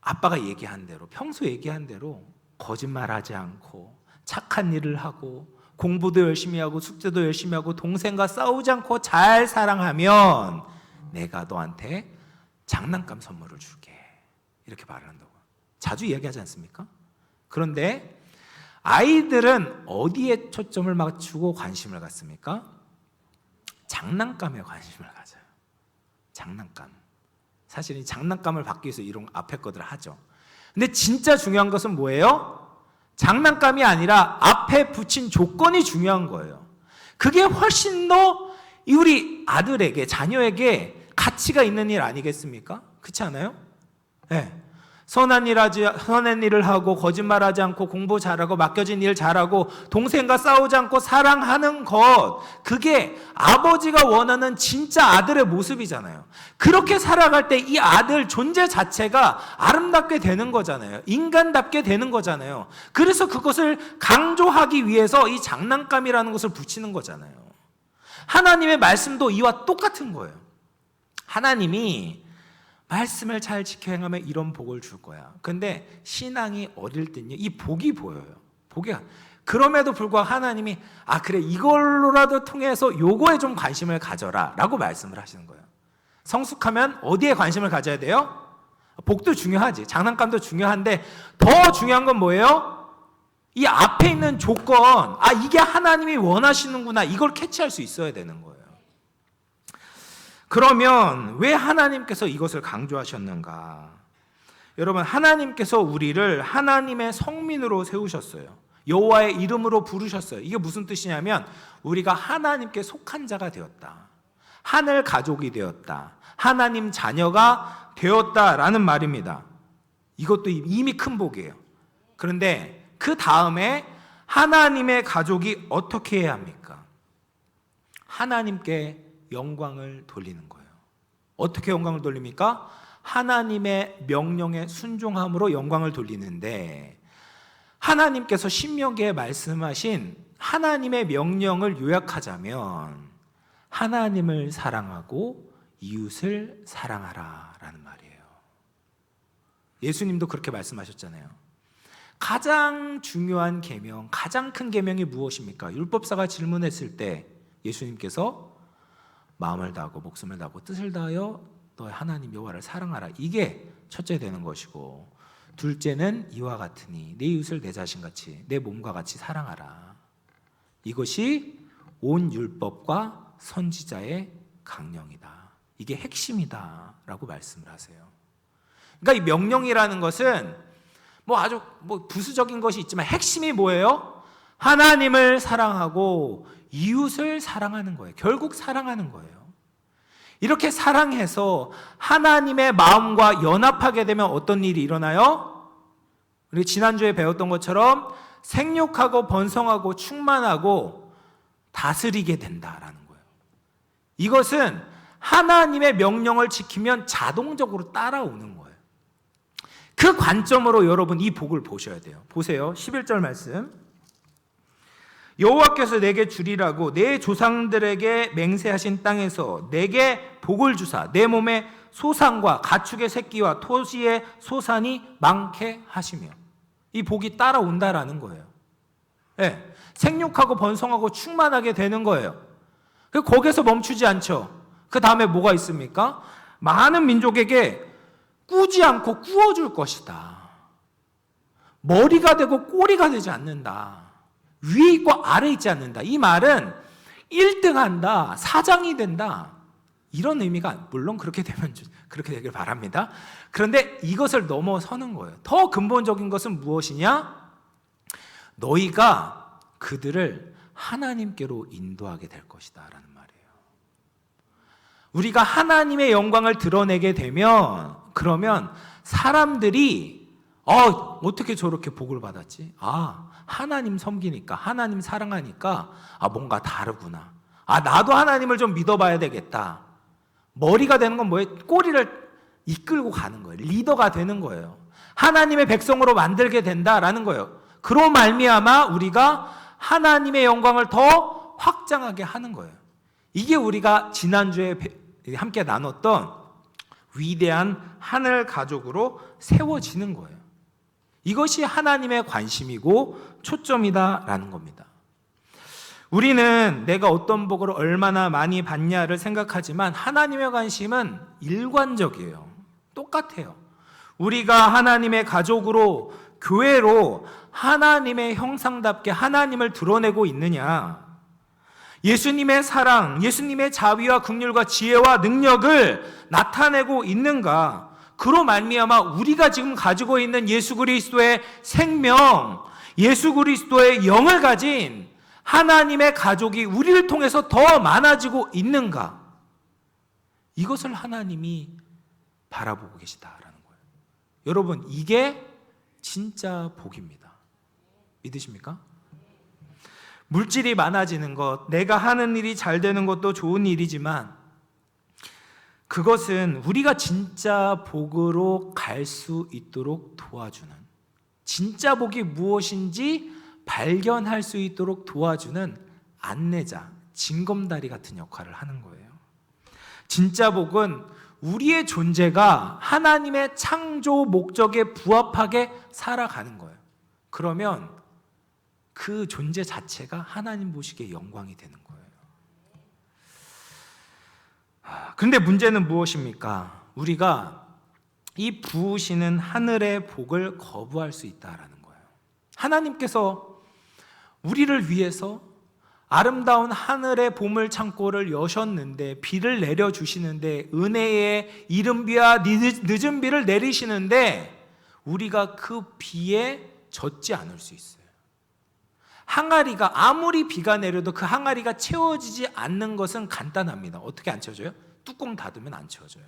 아빠가 얘기한 대로, 평소 얘기한 대로 거짓말하지 않고 착한 일을 하고 공부도 열심히 하고 숙제도 열심히 하고 동생과 싸우지 않고 잘 사랑하면 내가 너한테 장난감 선물을 줄게. 이렇게 말을 한다고. 자주 이야기하지 않습니까? 그런데 아이들은 어디에 초점을 맞추고 관심을 갖습니까? 장난감에 관심을 가져요. 장난감. 사실 이 장난감을 받기 위해서 이런 앞에 것들을 하죠. 근데 진짜 중요한 것은 뭐예요? 장난감이 아니라 앞에 붙인 조건이 중요한 거예요. 그게 훨씬 더 우리 아들에게, 자녀에게 가치가 있는 일 아니겠습니까? 그렇지 않아요? 네. 선한 일을 하고 거짓말하지 않고 공부 잘하고 맡겨진 일 잘하고 동생과 싸우지 않고 사랑하는 것, 그게 아버지가 원하는 진짜 아들의 모습이잖아요. 그렇게 살아갈 때 이 아들 존재 자체가 아름답게 되는 거잖아요. 인간답게 되는 거잖아요. 그래서 그것을 강조하기 위해서 이 장난감이라는 것을 붙이는 거잖아요. 하나님의 말씀도 이와 똑같은 거예요. 하나님이 말씀을 잘 지켜 행하면 이런 복을 줄 거야. 근데 신앙이 어릴 때는요, 이 복이 보여요. 그럼에도 불구하고 하나님이 그래, 이걸로라도 통해서 요거에 좀 관심을 가져라 라고 말씀을 하시는 거예요. 성숙하면 어디에 관심을 가져야 돼요? 복도 중요하지, 장난감도 중요한데 더 중요한 건 뭐예요? 이 앞에 있는 조건, 이게 하나님이 원하시는구나, 이걸 캐치할 수 있어야 되는 거예요. 그러면 왜 하나님께서 이것을 강조하셨는가? 여러분, 하나님께서 우리를 하나님의 성민으로 세우셨어요. 여호와의 이름으로 부르셨어요. 이게 무슨 뜻이냐면 우리가 하나님께 속한 자가 되었다. 하늘 가족이 되었다. 하나님 자녀가 되었다라는 말입니다. 이것도 이미 큰 복이에요. 그런데 그 다음에 하나님의 가족이 어떻게 해야 합니까? 하나님께 영광을 돌리는 거예요. 어떻게 영광을 돌립니까? 하나님의 명령에 순종함으로 영광을 돌리는데, 하나님께서 신명기에 말씀하신 하나님의 명령을 요약하자면 하나님을 사랑하고 이웃을 사랑하라 라는 말이에요. 예수님도 그렇게 말씀하셨잖아요. 가장 중요한 계명, 가장 큰 계명이 무엇입니까? 율법사가 질문했을 때 예수님께서 마음을 다하고 목숨을 다하고 뜻을 다하여 너의 하나님 여호와를 사랑하라. 이게 첫째 되는 것이고, 둘째는 이와 같으니 내 이웃을 내 자신같이 내 몸과 같이 사랑하라. 이것이 온 율법과 선지자의 강령이다. 이게 핵심이다 라고 말씀을 하세요. 그러니까 이 명령이라는 것은 아주 부수적인 것이 있지만 핵심이 뭐예요? 하나님을 사랑하고 이웃을 사랑하는 거예요. 결국 사랑하는 거예요. 이렇게 사랑해서 하나님의 마음과 연합하게 되면 어떤 일이 일어나요? 우리 지난주에 배웠던 것처럼 생육하고 번성하고 충만하고 다스리게 된다라는 거예요. 이것은 하나님의 명령을 지키면 자동적으로 따라오는 거예요. 그 관점으로 여러분 이 복을 보셔야 돼요. 보세요. 11절 말씀. 여호와께서 내게 주리라고 내 조상들에게 맹세하신 땅에서 내게 복을 주사 내 몸에 소산과 가축의 새끼와 토지의 소산이 많게 하시며, 이 복이 따라온다라는 거예요. 네. 생육하고 번성하고 충만하게 되는 거예요. 거기서 멈추지 않죠. 그 다음에 뭐가 있습니까? 많은 민족에게 꾸지 않고 꾸어줄 것이다. 머리가 되고 꼬리가 되지 않는다. 위에 있고 아래 있지 않는다. 이 말은 1등한다, 사장이 된다, 이런 의미가, 물론 그렇게 되면 그렇게 되길 바랍니다. 그런데 이것을 넘어서는 거예요. 더 근본적인 것은 무엇이냐? 너희가 그들을 하나님께로 인도하게 될 것이다 라는 말이에요. 우리가 하나님의 영광을 드러내게 되면, 그러면 사람들이 어떻게 저렇게 복을 받았지? 하나님 섬기니까, 하나님 사랑하니까 뭔가 다르구나. 나도 하나님을 좀 믿어봐야 되겠다. 머리가 되는 건 뭐예요? 꼬리를 이끌고 가는 거예요. 리더가 되는 거예요. 하나님의 백성으로 만들게 된다라는 거예요. 그로 말미암아 우리가 하나님의 영광을 더 확장하게 하는 거예요. 이게 우리가 지난주에 함께 나눴던 위대한 하늘 가족으로 세워지는 거예요. 이것이 하나님의 관심이고 초점이다라는 겁니다. 우리는 내가 어떤 복을 얼마나 많이 받냐를 생각하지만 하나님의 관심은 일관적이에요. 똑같아요. 우리가 하나님의 가족으로, 교회로 하나님의 형상답게 하나님을 드러내고 있느냐, 예수님의 사랑, 예수님의 자비와 긍휼과 지혜와 능력을 나타내고 있는가, 그로 말미암아 우리가 지금 가지고 있는 예수 그리스도의 생명, 예수 그리스도의 영을 가진 하나님의 가족이 우리를 통해서 더 많아지고 있는가, 이것을 하나님이 바라보고 계시다라는 거예요. 여러분, 이게 진짜 복입니다. 믿으십니까? 물질이 많아지는 것, 내가 하는 일이 잘 되는 것도 좋은 일이지만 그것은 우리가 진짜 복으로 갈 수 있도록 도와주는, 진짜 복이 무엇인지 발견할 수 있도록 도와주는 안내자, 징검다리 같은 역할을 하는 거예요. 진짜 복은 우리의 존재가 하나님의 창조 목적에 부합하게 살아가는 거예요. 그러면 그 존재 자체가 하나님 보시기에 영광이 되는 거예요. 그런데 문제는 무엇입니까? 우리가 이 부으시는 하늘의 복을 거부할 수 있다라는 거예요. 하나님께서 우리를 위해서 아름다운 하늘의 보물 창고를 여셨는데, 비를 내려주시는데, 은혜의 이른비와 늦은 비를 내리시는데 우리가 그 비에 젖지 않을 수 있어요. 항아리가 아무리 비가 내려도 그 항아리가 채워지지 않는 것은 간단합니다. 어떻게 안 채워져요? 뚜껑 닫으면 안 채워져요.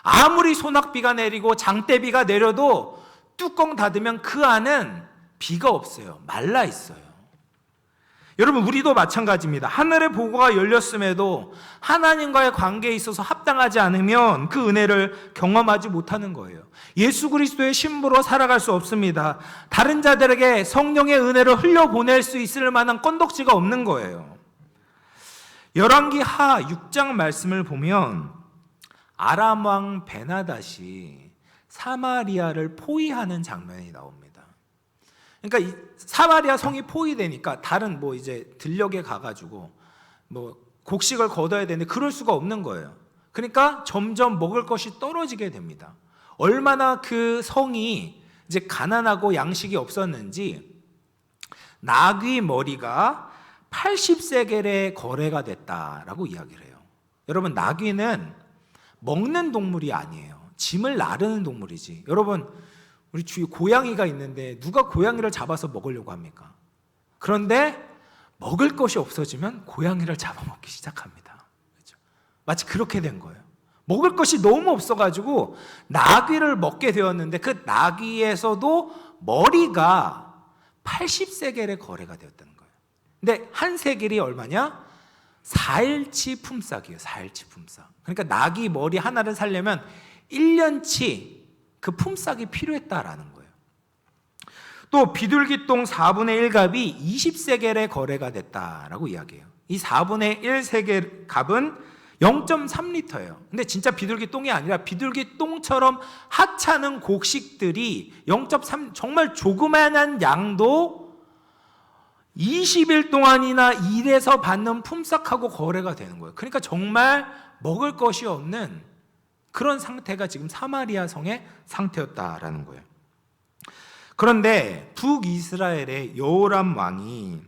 아무리 소낙비가 내리고 장대비가 내려도 뚜껑 닫으면 그 안은 비가 없어요. 말라 있어요. 여러분, 우리도 마찬가지입니다. 하늘의 보고가 열렸음에도 하나님과의 관계에 있어서 합당하지 않으면 그 은혜를 경험하지 못하는 거예요. 예수 그리스도의 신부로 살아갈 수 없습니다. 다른 자들에게 성령의 은혜를 흘려보낼 수 있을 만한 건덕지가 없는 거예요. 열왕기 하 6장 말씀을 보면 아람 왕 베나닷이 사마리아를 포위하는 장면이 나옵니다. 그러니까 이 사마리아 성이 포위되니까 다른 이제 들녘에 가가지고 곡식을 거둬야 되는데 그럴 수가 없는 거예요. 그러니까 점점 먹을 것이 떨어지게 됩니다. 얼마나 그 성이 이제 가난하고 양식이 없었는지 나귀 머리가 80세겔의 거래가 됐다라고 이야기를 해요. 여러분, 나귀는 먹는 동물이 아니에요. 짐을 나르는 동물이지. 여러분, 우리 주위에 고양이가 있는데 누가 고양이를 잡아서 먹으려고 합니까? 그런데 먹을 것이 없어지면 고양이를 잡아먹기 시작합니다. 그렇죠? 마치 그렇게 된 거예요. 먹을 것이 너무 없어가지고 나귀를 먹게 되었는데 그 나귀에서도 머리가 80세겔의 거래가 되었다는 거예요. 근데 한 세겔이 얼마냐? 4일치 품삯이에요. 4일치 품삯. 그러니까 나귀 머리 하나를 살려면 1년치 그 품삯이 필요했다라는 거예요. 또 비둘기똥 4분의 1값이 20세겔의 거래가 됐다라고 이야기해요. 이 4분의 1세겔 값은 0.3리터예요. 근데 진짜 비둘기똥이 아니라 비둘기똥처럼 하찮은 곡식들이 0.3, 정말 조그만한 양도 20일 동안이나 일해서 받는 품삯하고 거래가 되는 거예요. 그러니까 정말 먹을 것이 없는 그런 상태가 지금 사마리아 성의 상태였다라는 거예요. 그런데 북이스라엘의 여호람 왕이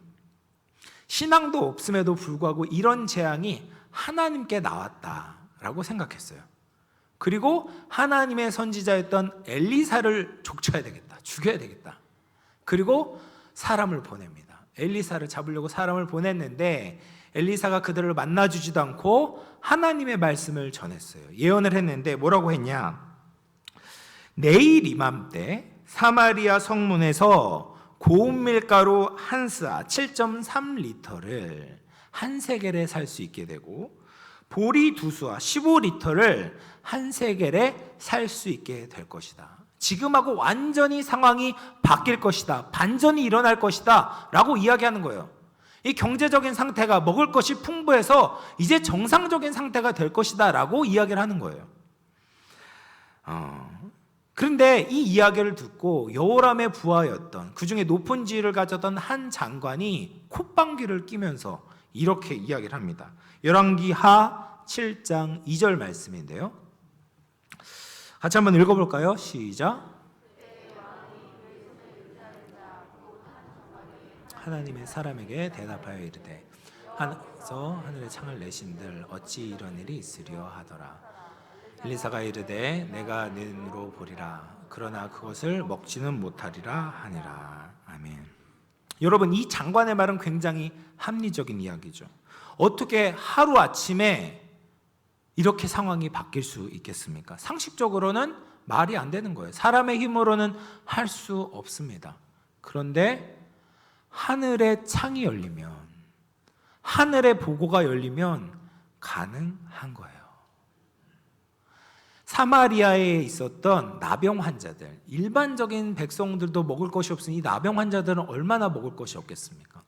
신앙도 없음에도 불구하고 이런 재앙이 하나님께 나왔다라고 생각했어요. 그리고 하나님의 선지자였던 엘리사를 족쳐야 되겠다, 죽여야 되겠다. 그리고 사람을 보냅니다. 엘리사를 잡으려고 사람을 보냈는데 엘리사가 그들을 만나주지도 않고 하나님의 말씀을 전했어요. 예언을 했는데 뭐라고 했냐? 내일 이맘때 사마리아 성문에서 고운 밀가루 한 스아 7.3리터를 한 세겔에 살 수 있게 되고 보리 두 수아 15리터를 한 세겔에 살 수 있게 될 것이다. 지금하고 완전히 상황이 바뀔 것이다. 반전이 일어날 것이다 라고 이야기하는 거예요. 이 경제적인 상태가 먹을 것이 풍부해서 이제 정상적인 상태가 될 것이다 라고 이야기를 하는 거예요. 그런데 이 이야기를 듣고 여호람의 부하였던 그 중에 높은 지위를 가졌던 한 장관이 콧방귀를 뀌면서 이렇게 이야기를 합니다. 열왕기 하 7장 2절 말씀인데요. 같이 한번 읽어볼까요? 시작. 하나님의 사람에게 대답하여 이르되 하늘에서 하늘의 창을 내신들 어찌 이런 일이 있으려 하더라. 엘리사가 이르되 내가 내 눈으로 보리라. 그러나 그것을 먹지는 못하리라 하니라. 아멘. 여러분, 이 장관의 말은 굉장히 합리적인 이야기죠. 어떻게 하루아침에 이렇게 상황이 바뀔 수 있겠습니까? 상식적으로는 말이 안 되는 거예요. 사람의 힘으로는 할 수 없습니다. 그런데 하늘의 창이 열리면, 하늘의 보고가 열리면 가능한 거예요. 사마리아에 있었던 나병 환자들, 일반적인 백성들도 먹을 것이 없으니 나병 환자들은 얼마나 먹을 것이 없겠습니까?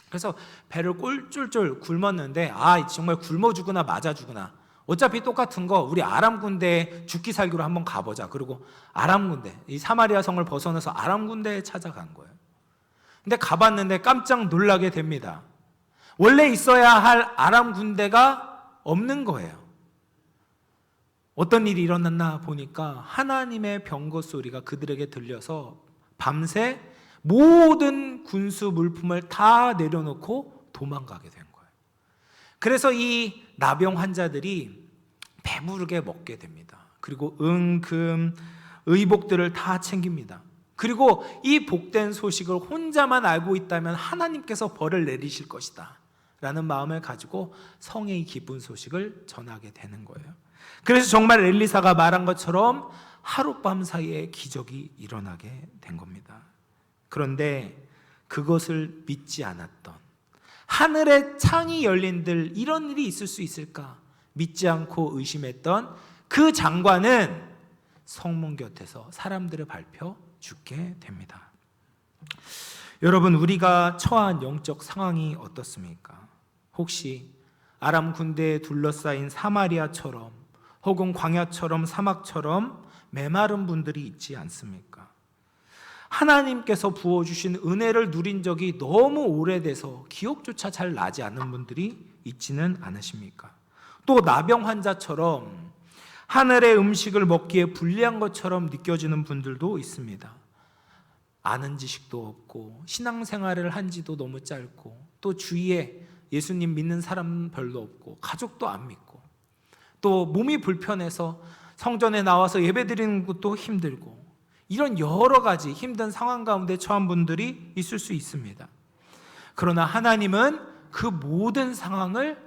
그래서 배를 꼴쫄쫄 굶었는데 정말 굶어 죽으나 맞아 죽으나 어차피 똑같은 거 우리 아람 군대에 죽기 살기로 한번 가보자. 그리고 아람 군대, 이 사마리아 성을 벗어나서 아람 군대에 찾아간 거예요. 근데 가봤는데 깜짝 놀라게 됩니다. 원래 있어야 할 아람 군대가 없는 거예요. 어떤 일이 일어났나 보니까 하나님의 병거 소리가 그들에게 들려서 밤새 모든 군수 물품을 다 내려놓고 도망가게 된 거예요. 그래서 이 나병 환자들이 배부르게 먹게 됩니다. 그리고 금, 의복들을 다 챙깁니다. 그리고 이 복된 소식을 혼자만 알고 있다면 하나님께서 벌을 내리실 것이다 라는 마음을 가지고 성의 기쁜 소식을 전하게 되는 거예요. 그래서 정말 엘리사가 말한 것처럼 하룻밤 사이에 기적이 일어나게 된 겁니다. 그런데 그것을 믿지 않았던, 하늘의 창이 열린들 이런 일이 있을 수 있을까 믿지 않고 의심했던 그 장관은 성문 곁에서 사람들을 밟혀 죽게 됩니다. 여러분, 우리가 처한 영적 상황이 어떻습니까? 혹시 아람 군대에 둘러싸인 사마리아처럼 혹은 광야처럼 사막처럼 메마른 분들이 있지 않습니까? 하나님께서 부어주신 은혜를 누린 적이 너무 오래돼서 기억조차 잘 나지 않는 분들이 있지는 않으십니까? 또 나병 환자처럼 하늘의 음식을 먹기에 불리한 것처럼 느껴지는 분들도 있습니다. 아는 지식도 없고 신앙생활을 한 지도 너무 짧고 또 주위에 예수님 믿는 사람 별로 없고 가족도 안 믿고 또 몸이 불편해서 성전에 나와서 예배드리는 것도 힘들고 이런 여러 가지 힘든 상황 가운데 처한 분들이 있을 수 있습니다. 그러나 하나님은 그 모든 상황을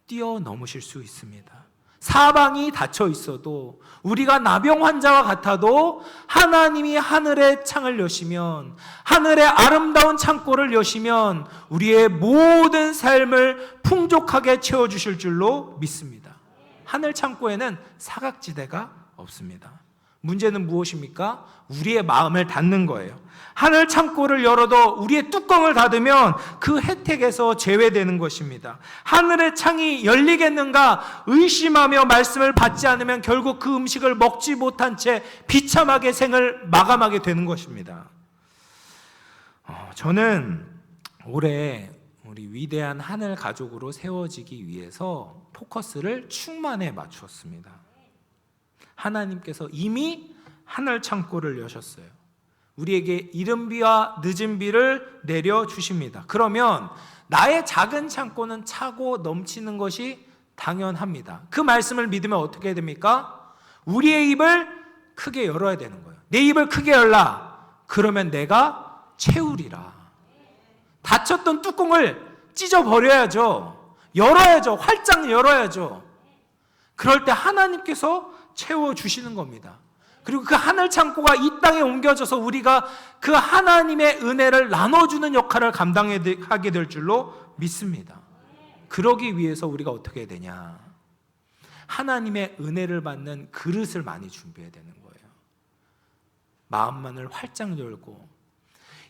뛰어넘으실 수 있습니다. 사방이 닫혀 있어도 우리가 나병 환자와 같아도 하나님이 하늘의 창을 여시면, 하늘의 아름다운 창고를 여시면 우리의 모든 삶을 풍족하게 채워주실 줄로 믿습니다. 하늘 창고에는 사각지대가 없습니다. 문제는 무엇입니까? 우리의 마음을 닫는 거예요. 하늘 창고를 열어도 우리의 뚜껑을 닫으면 그 혜택에서 제외되는 것입니다. 하늘의 창이 열리겠는가 의심하며 말씀을 받지 않으면 결국 그 음식을 먹지 못한 채 비참하게 생을 마감하게 되는 것입니다. 저는 올해 우리 위대한 하늘 가족으로 세워지기 위해서 포커스를 충만에 맞추었습니다. 하나님께서 이미 하늘 창고를 여셨어요. 우리에게 이른 비와 늦은 비를 내려주십니다. 그러면 나의 작은 창고는 차고 넘치는 것이 당연합니다. 그 말씀을 믿으면 어떻게 됩니까? 우리의 입을 크게 열어야 되는 거예요. 내 입을 크게 열라. 그러면 내가 채우리라. 닫혔던 뚜껑을 찢어버려야죠. 열어야죠. 활짝 열어야죠. 그럴 때 하나님께서 채워주시는 겁니다. 그리고 그 하늘 창고가 이 땅에 옮겨져서 우리가 그 하나님의 은혜를 나눠주는 역할을 감당하게 될 줄로 믿습니다. 그러기 위해서 우리가 어떻게 해야 되냐? 하나님의 은혜를 받는 그릇을 많이 준비해야 되는 거예요. 마음만을 활짝 열고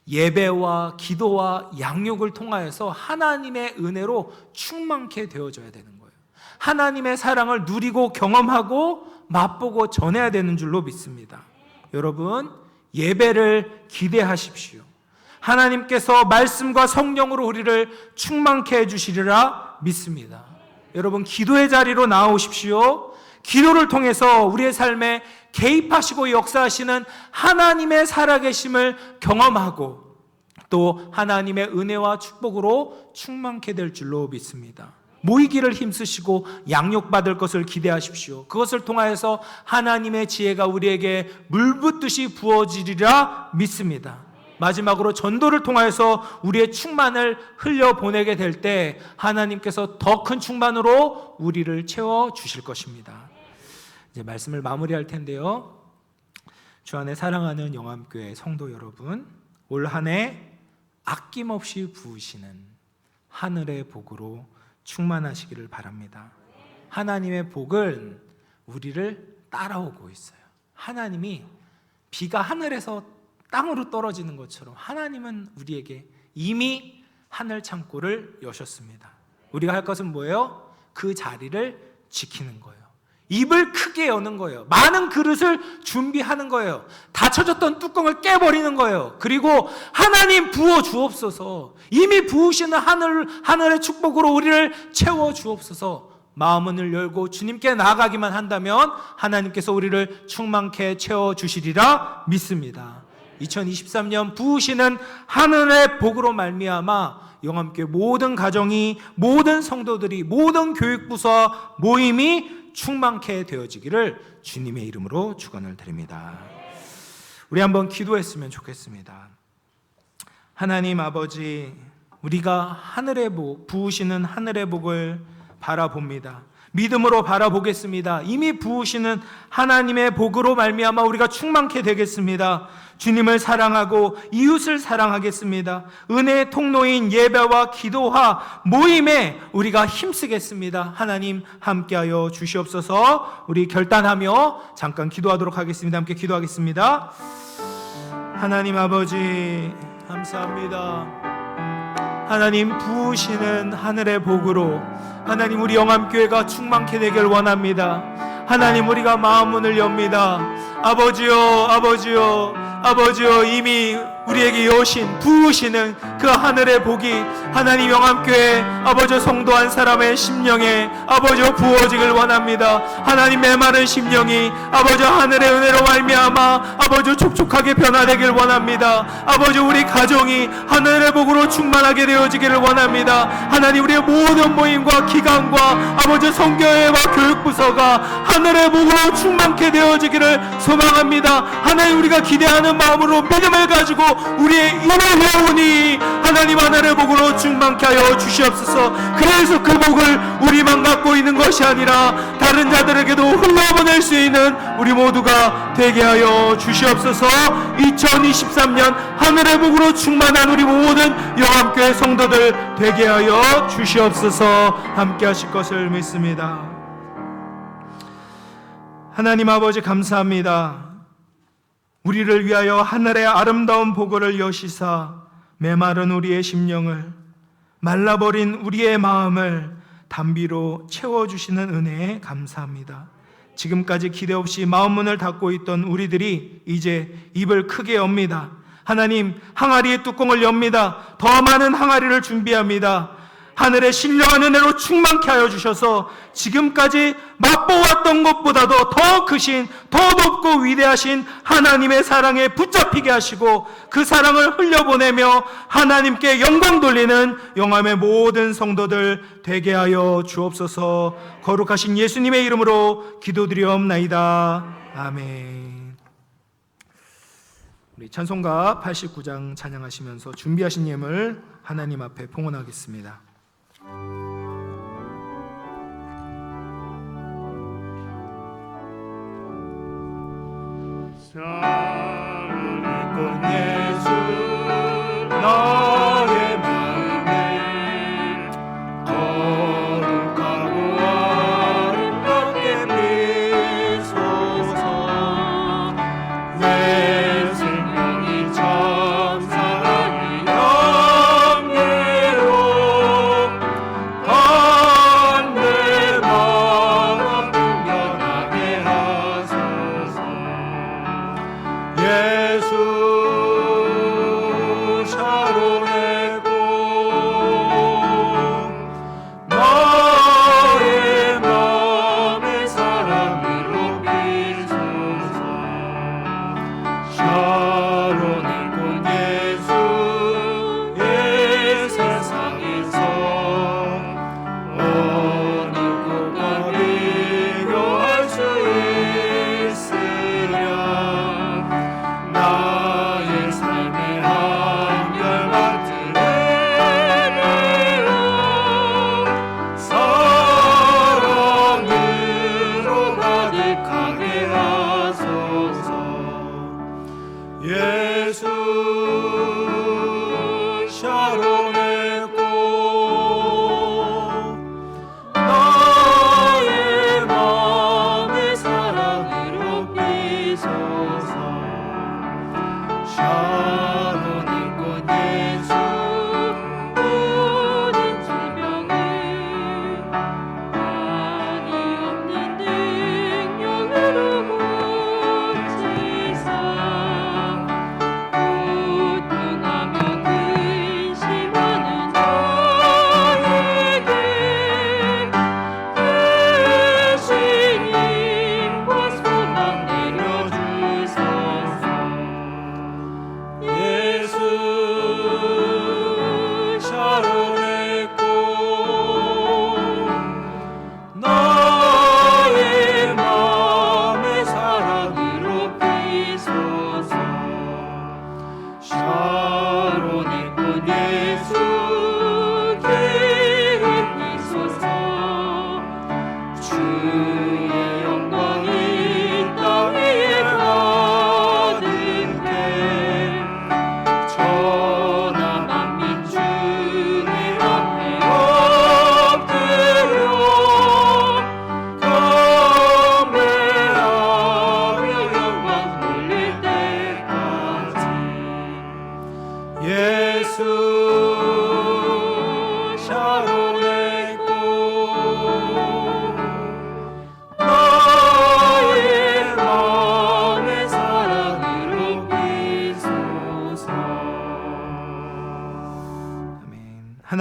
예배와 기도와 양육을 통하여서 하나님의 은혜로 충만케 되어져야 되는 거예요. 하나님의 사랑을 누리고 경험하고 맛보고 전해야 되는 줄로 믿습니다. 여러분, 예배를 기대하십시오. 하나님께서 말씀과 성령으로 우리를 충만케 해주시리라 믿습니다. 여러분, 기도의 자리로 나오십시오. 기도를 통해서 우리의 삶에 개입하시고 역사하시는 하나님의 살아계심을 경험하고 또 하나님의 은혜와 축복으로 충만케 될 줄로 믿습니다. 모이기를 힘쓰시고 양육받을 것을 기대하십시오. 그것을 통하여서 하나님의 지혜가 우리에게 물붓듯이 부어지리라 믿습니다. 마지막으로 전도를 통하여서 우리의 충만을 흘려보내게 될 때 하나님께서 더 큰 충만으로 우리를 채워주실 것입니다. 이제 말씀을 마무리할 텐데요. 주 안에 사랑하는 영암교회 성도 여러분, 올 한 해 아낌없이 부으시는 하늘의 복으로 충만하시기를 바랍니다. 하나님의 복은 우리를 따라오고 있어요. 하나님이 비가 하늘에서 땅으로 떨어지는 것처럼 하나님은 우리에게 이미 하늘 창고를 여셨습니다. 우리가 할 것은 뭐예요? 그 자리를 지키는 거예요. 입을 크게 여는 거예요. 많은 그릇을 준비하는 거예요. 닫혀졌던 뚜껑을 깨버리는 거예요. 그리고 하나님 부어 주옵소서. 이미 부으시는 하늘의 축복으로 우리를 채워 주옵소서. 마음을 열고 주님께 나아가기만 한다면 하나님께서 우리를 충만케 채워 주시리라 믿습니다. 2023년 부으시는 하늘의 복으로 말미암아 영암교회 모든 가정이, 모든 성도들이, 모든 교육부서와 모임이 충만케 되어지기를 주님의 이름으로 축원을 드립니다. 우리 한번 기도했으면 좋겠습니다. 하나님 아버지, 우리가 하늘의 복, 부으시는 하늘의 복을 바라봅니다. 믿음으로 바라보겠습니다. 이미 부으시는 하나님의 복으로 말미암아 우리가 충만케 되겠습니다. 주님을 사랑하고 이웃을 사랑하겠습니다. 은혜의 통로인 예배와 기도와 모임에 우리가 힘쓰겠습니다. 하나님 함께하여 주시옵소서. 우리 결단하며 잠깐 기도하도록 하겠습니다. 함께 기도하겠습니다. 하나님 아버지 감사합니다. 하나님 부으시는 하늘의 복으로 하나님 우리 영암교회가 충만케 되길 원합니다. 하나님 우리가 마음 문을 엽니다. 아버지요 아버지요 아버지요, 이미 우리에게 여신 부으시는 그 하늘의 복이 하나님 영암교회 아버지 성도 한 사람의 심령에 아버지 부어지길 원합니다. 하나님 메마른 심령이 아버지 하늘의 은혜로 말미암아 아버지 촉촉하게 변화되길 원합니다. 아버지 우리 가정이 하늘의 복으로 충만하게 되어지기를 원합니다. 하나님 우리의 모든 모임과 기관과 아버지 성교회와 교육부서가 하늘의 복으로 충만케 되어지기를 소망합니다. 하나님 우리가 기대하는 마음으로 믿음을 가지고 우리의 이름을 외우니 하나님 하늘의 복으로 충만케 하여 주시옵소서. 그래서 그 복을 우리만 갖고 있는 것이 아니라 다른 자들에게도 흘려보낼 수 있는 우리 모두가 되게 하여 주시옵소서. 2023년 하늘의 복으로 충만한 우리 모든 영암교회 성도들 되게 하여 주시옵소서. 함께 하실 것을 믿습니다. 하나님 아버지 감사합니다. 우리를 위하여 하늘의 아름다운 보고를 여시사 메마른 우리의 심령을, 말라버린 우리의 마음을 담비로 채워주시는 은혜에 감사합니다. 지금까지 기대 없이 마음문을 닫고 있던 우리들이 이제 입을 크게 엽니다. 하나님 항아리의 뚜껑을 엽니다. 더 많은 항아리를 준비합니다. 하늘의 신령한 은혜로 충만케 하여 주셔서 지금까지 맛보았던 것보다도 더 크신, 더 높고 위대하신 하나님의 사랑에 붙잡히게 하시고 그 사랑을 흘려보내며 하나님께 영광 돌리는 영암의 모든 성도들 되게 하여 주옵소서. 거룩하신 예수님의 이름으로 기도드리옵나이다. 아멘. 우리 찬송가 89장 찬양하시면서 준비하신 예물 하나님 앞에 봉헌하겠습니다. 사랑했던 예수 나의 마음에 거룩하고 아름답게 비소서. 내 생명이 참 사랑이 영예로 내 마음 풍년하게 하소서.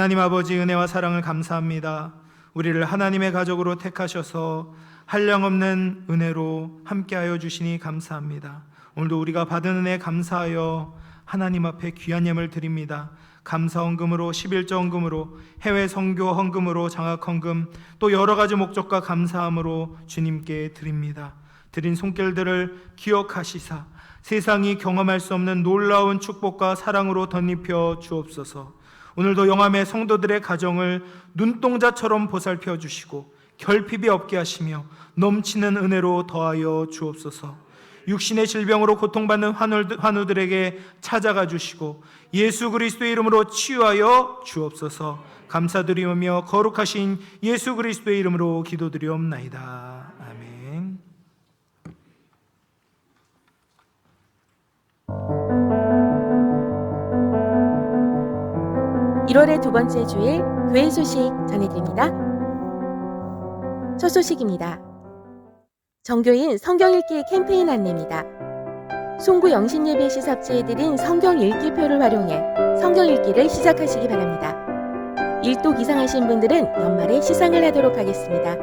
하나님 아버지 은혜와 사랑을 감사합니다. 우리를 하나님의 가족으로 택하셔서 한량없는 은혜로 함께하여 주시니 감사합니다. 오늘도 우리가 받은 은혜 감사하여 하나님 앞에 귀한 예물 드립니다. 감사 헌금으로, 11조 헌금으로, 해외 선교 헌금으로, 장학 헌금, 또 여러 가지 목적과 감사함으로 주님께 드립니다. 드린 손길들을 기억하시사 세상이 경험할 수 없는 놀라운 축복과 사랑으로 덧입혀 주옵소서. 오늘도 영암의 성도들의 가정을 눈동자처럼 보살펴 주시고 결핍이 없게 하시며 넘치는 은혜로 더하여 주옵소서. 육신의 질병으로 고통받는 환우들에게 찾아가 주시고 예수 그리스도의 이름으로 치유하여 주옵소서. 감사드리며 거룩하신 예수 그리스도의 이름으로 기도드리옵나이다. 아멘. 1월의 두 번째 주일 교회 소식 전해드립니다. 첫 소식입니다. 정교인 성경 읽기 캠페인 안내입니다. 송구 영신예배 시삽지에 드린 성경 읽기표를 활용해 성경 읽기를 시작하시기 바랍니다. 1도 기상하신 분들은 연말에 시상을 하도록 하겠습니다.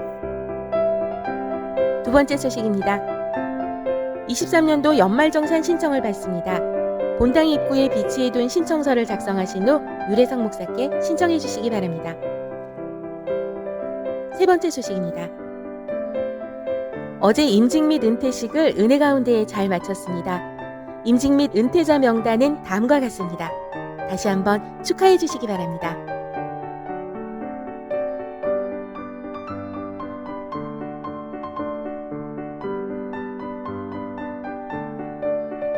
두 번째 소식입니다. 23년도 연말정산 신청을 받습니다. 본당 입구에 비치해둔 신청서를 작성하신 후 유래성 목사께 신청해 주시기 바랍니다. 세 번째 소식입니다. 어제 임직 및 은퇴식을 은혜 가운데 잘 마쳤습니다. 임직 및 은퇴자 명단은 다음과 같습니다. 다시 한번 축하해 주시기 바랍니다.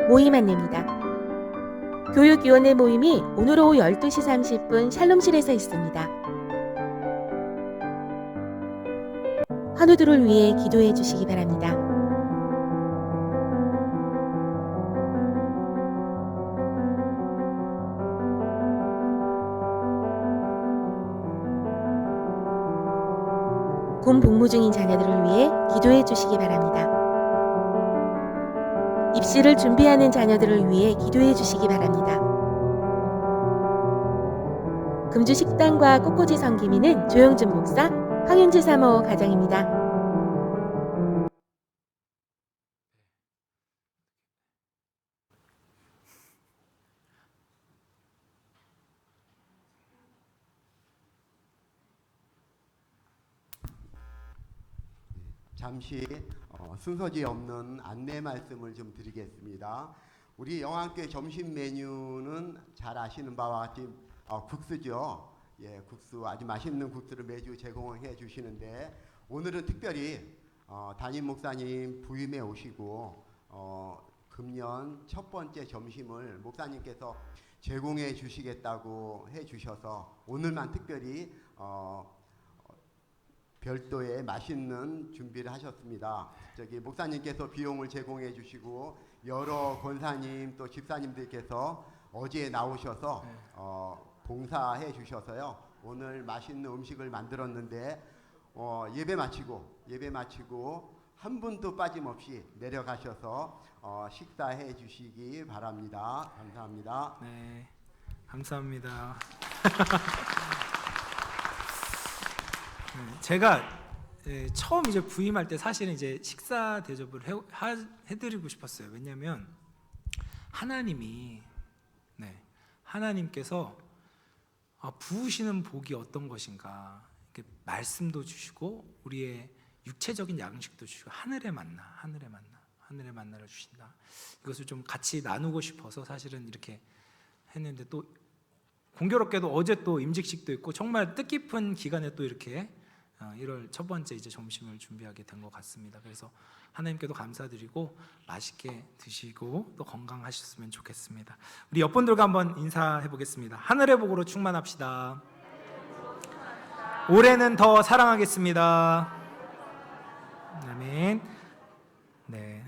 모임 안내입니다. 교육위원회 모임이 오늘 오후 12시 30분 샬롬실에서 있습니다. 환우들을 위해 기도해 주시기 바랍니다. 군 복무 중인 자녀들을 위해 기도해 주시기 바랍니다. 입시를 준비하는 자녀들을 위해 기도해 주시기 바랍니다. 금주 식당과 꽃꽂이 섬기미는 조영준 목사, 황윤지 사모 가장입니다. 잠시 순서지 없는 안내 말씀을 좀 드리겠습니다. 우리 영암교회 점심 메뉴는 잘 아시는 바와 같이 국수죠. 예, 국수 아주 맛있는 국수를 매주 제공해 주시는데 오늘은 특별히 담임 목사님 부임해 오시고 금년 첫 번째 점심을 목사님께서 제공해 주시겠다고 해 주셔서 오늘만 특별히 별도의 맛있는 준비를 하셨습니다. 저기 목사님께서 비용을 제공해 주시고 여러 권사님 또 집사님들께서 어제 나오셔서 봉사해 주셔서요. 오늘 맛있는 음식을 만들었는데 예배 마치고 한 분도 빠짐없이 내려가셔서 식사해 주시기 바랍니다. 감사합니다. 네, 감사합니다. 제가 처음 이제 부임할 때 사실은 이제 식사 대접을 해드리고 싶었어요. 왜냐하면 하나님께서 부으시는 복이 어떤 것인가, 이렇게 말씀도 주시고 우리의 육체적인 양식도 주시고 하늘의 만나를 주신다. 이것을 좀 같이 나누고 싶어서 사실은 이렇게 했는데 또 공교롭게도 어제 또 임직식도 있고 정말 뜻깊은 기간에 또 이렇게 1월 첫 번째 이제 점심을 준비하게 된 것 같습니다. 그래서 하나님께도 감사드리고 맛있게 드시고 또 건강하셨으면 좋겠습니다. 우리 옆분들과 한번 인사해 보겠습니다. 하늘의 복으로 충만합시다. 올해는 더 사랑하겠습니다. 아멘. 네,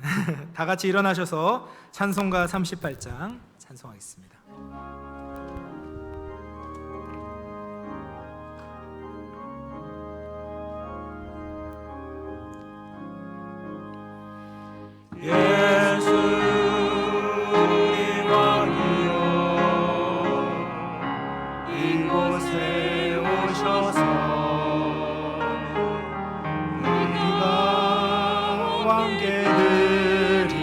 다 같이 일어나셔서 찬송가 38장 찬송하겠습니다. 예수 우리 왕이여 이곳에 왕께 드리는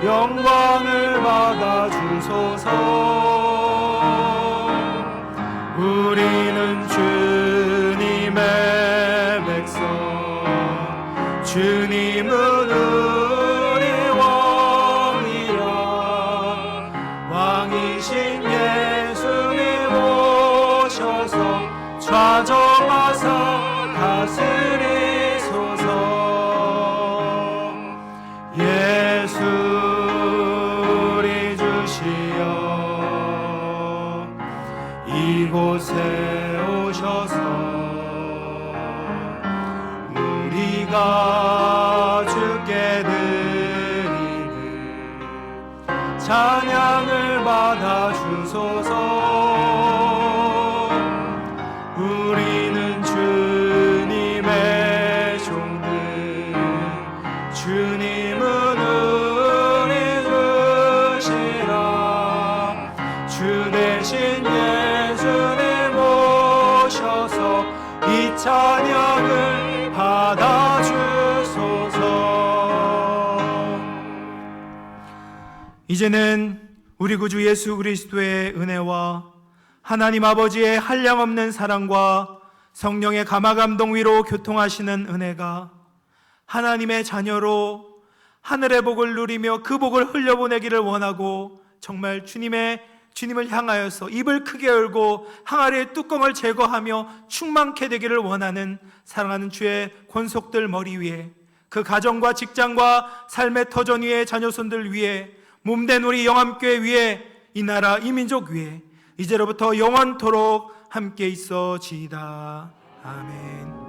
영광을 받아 주소서. 우리는 주님의 백성, 주님은 우리 왕이라. 왕이신 예수님 오셔서 좌정하사 다스리소서. 예수 우리 주시여 이곳에 오셔서 우리가 주께 드리는 찬양을 받아 주소서. 우리는 주님의 종들, 주님은 우리 주시라. 주 대신 예수님 오셔서 이 찬양을 받아 주소서. 이제는 우리 구주 예수 그리스도의 은혜와 하나님 아버지의 한량없는 사랑과 성령의 감화감동 위로 교통하시는 은혜가 하나님의 자녀로 하늘의 복을 누리며 그 복을 흘려보내기를 원하고 정말 주님을 향하여서 입을 크게 열고 항아리의 뚜껑을 제거하며 충만케 되기를 원하는 사랑하는 주의 권속들 머리 위에, 그 가정과 직장과 삶의 터전 위에, 자녀손들 위에, 몸된 우리 영암교회 위에, 이 나라 이 민족 위에 이제로부터 영원토록 함께 있어지이다. 아멘.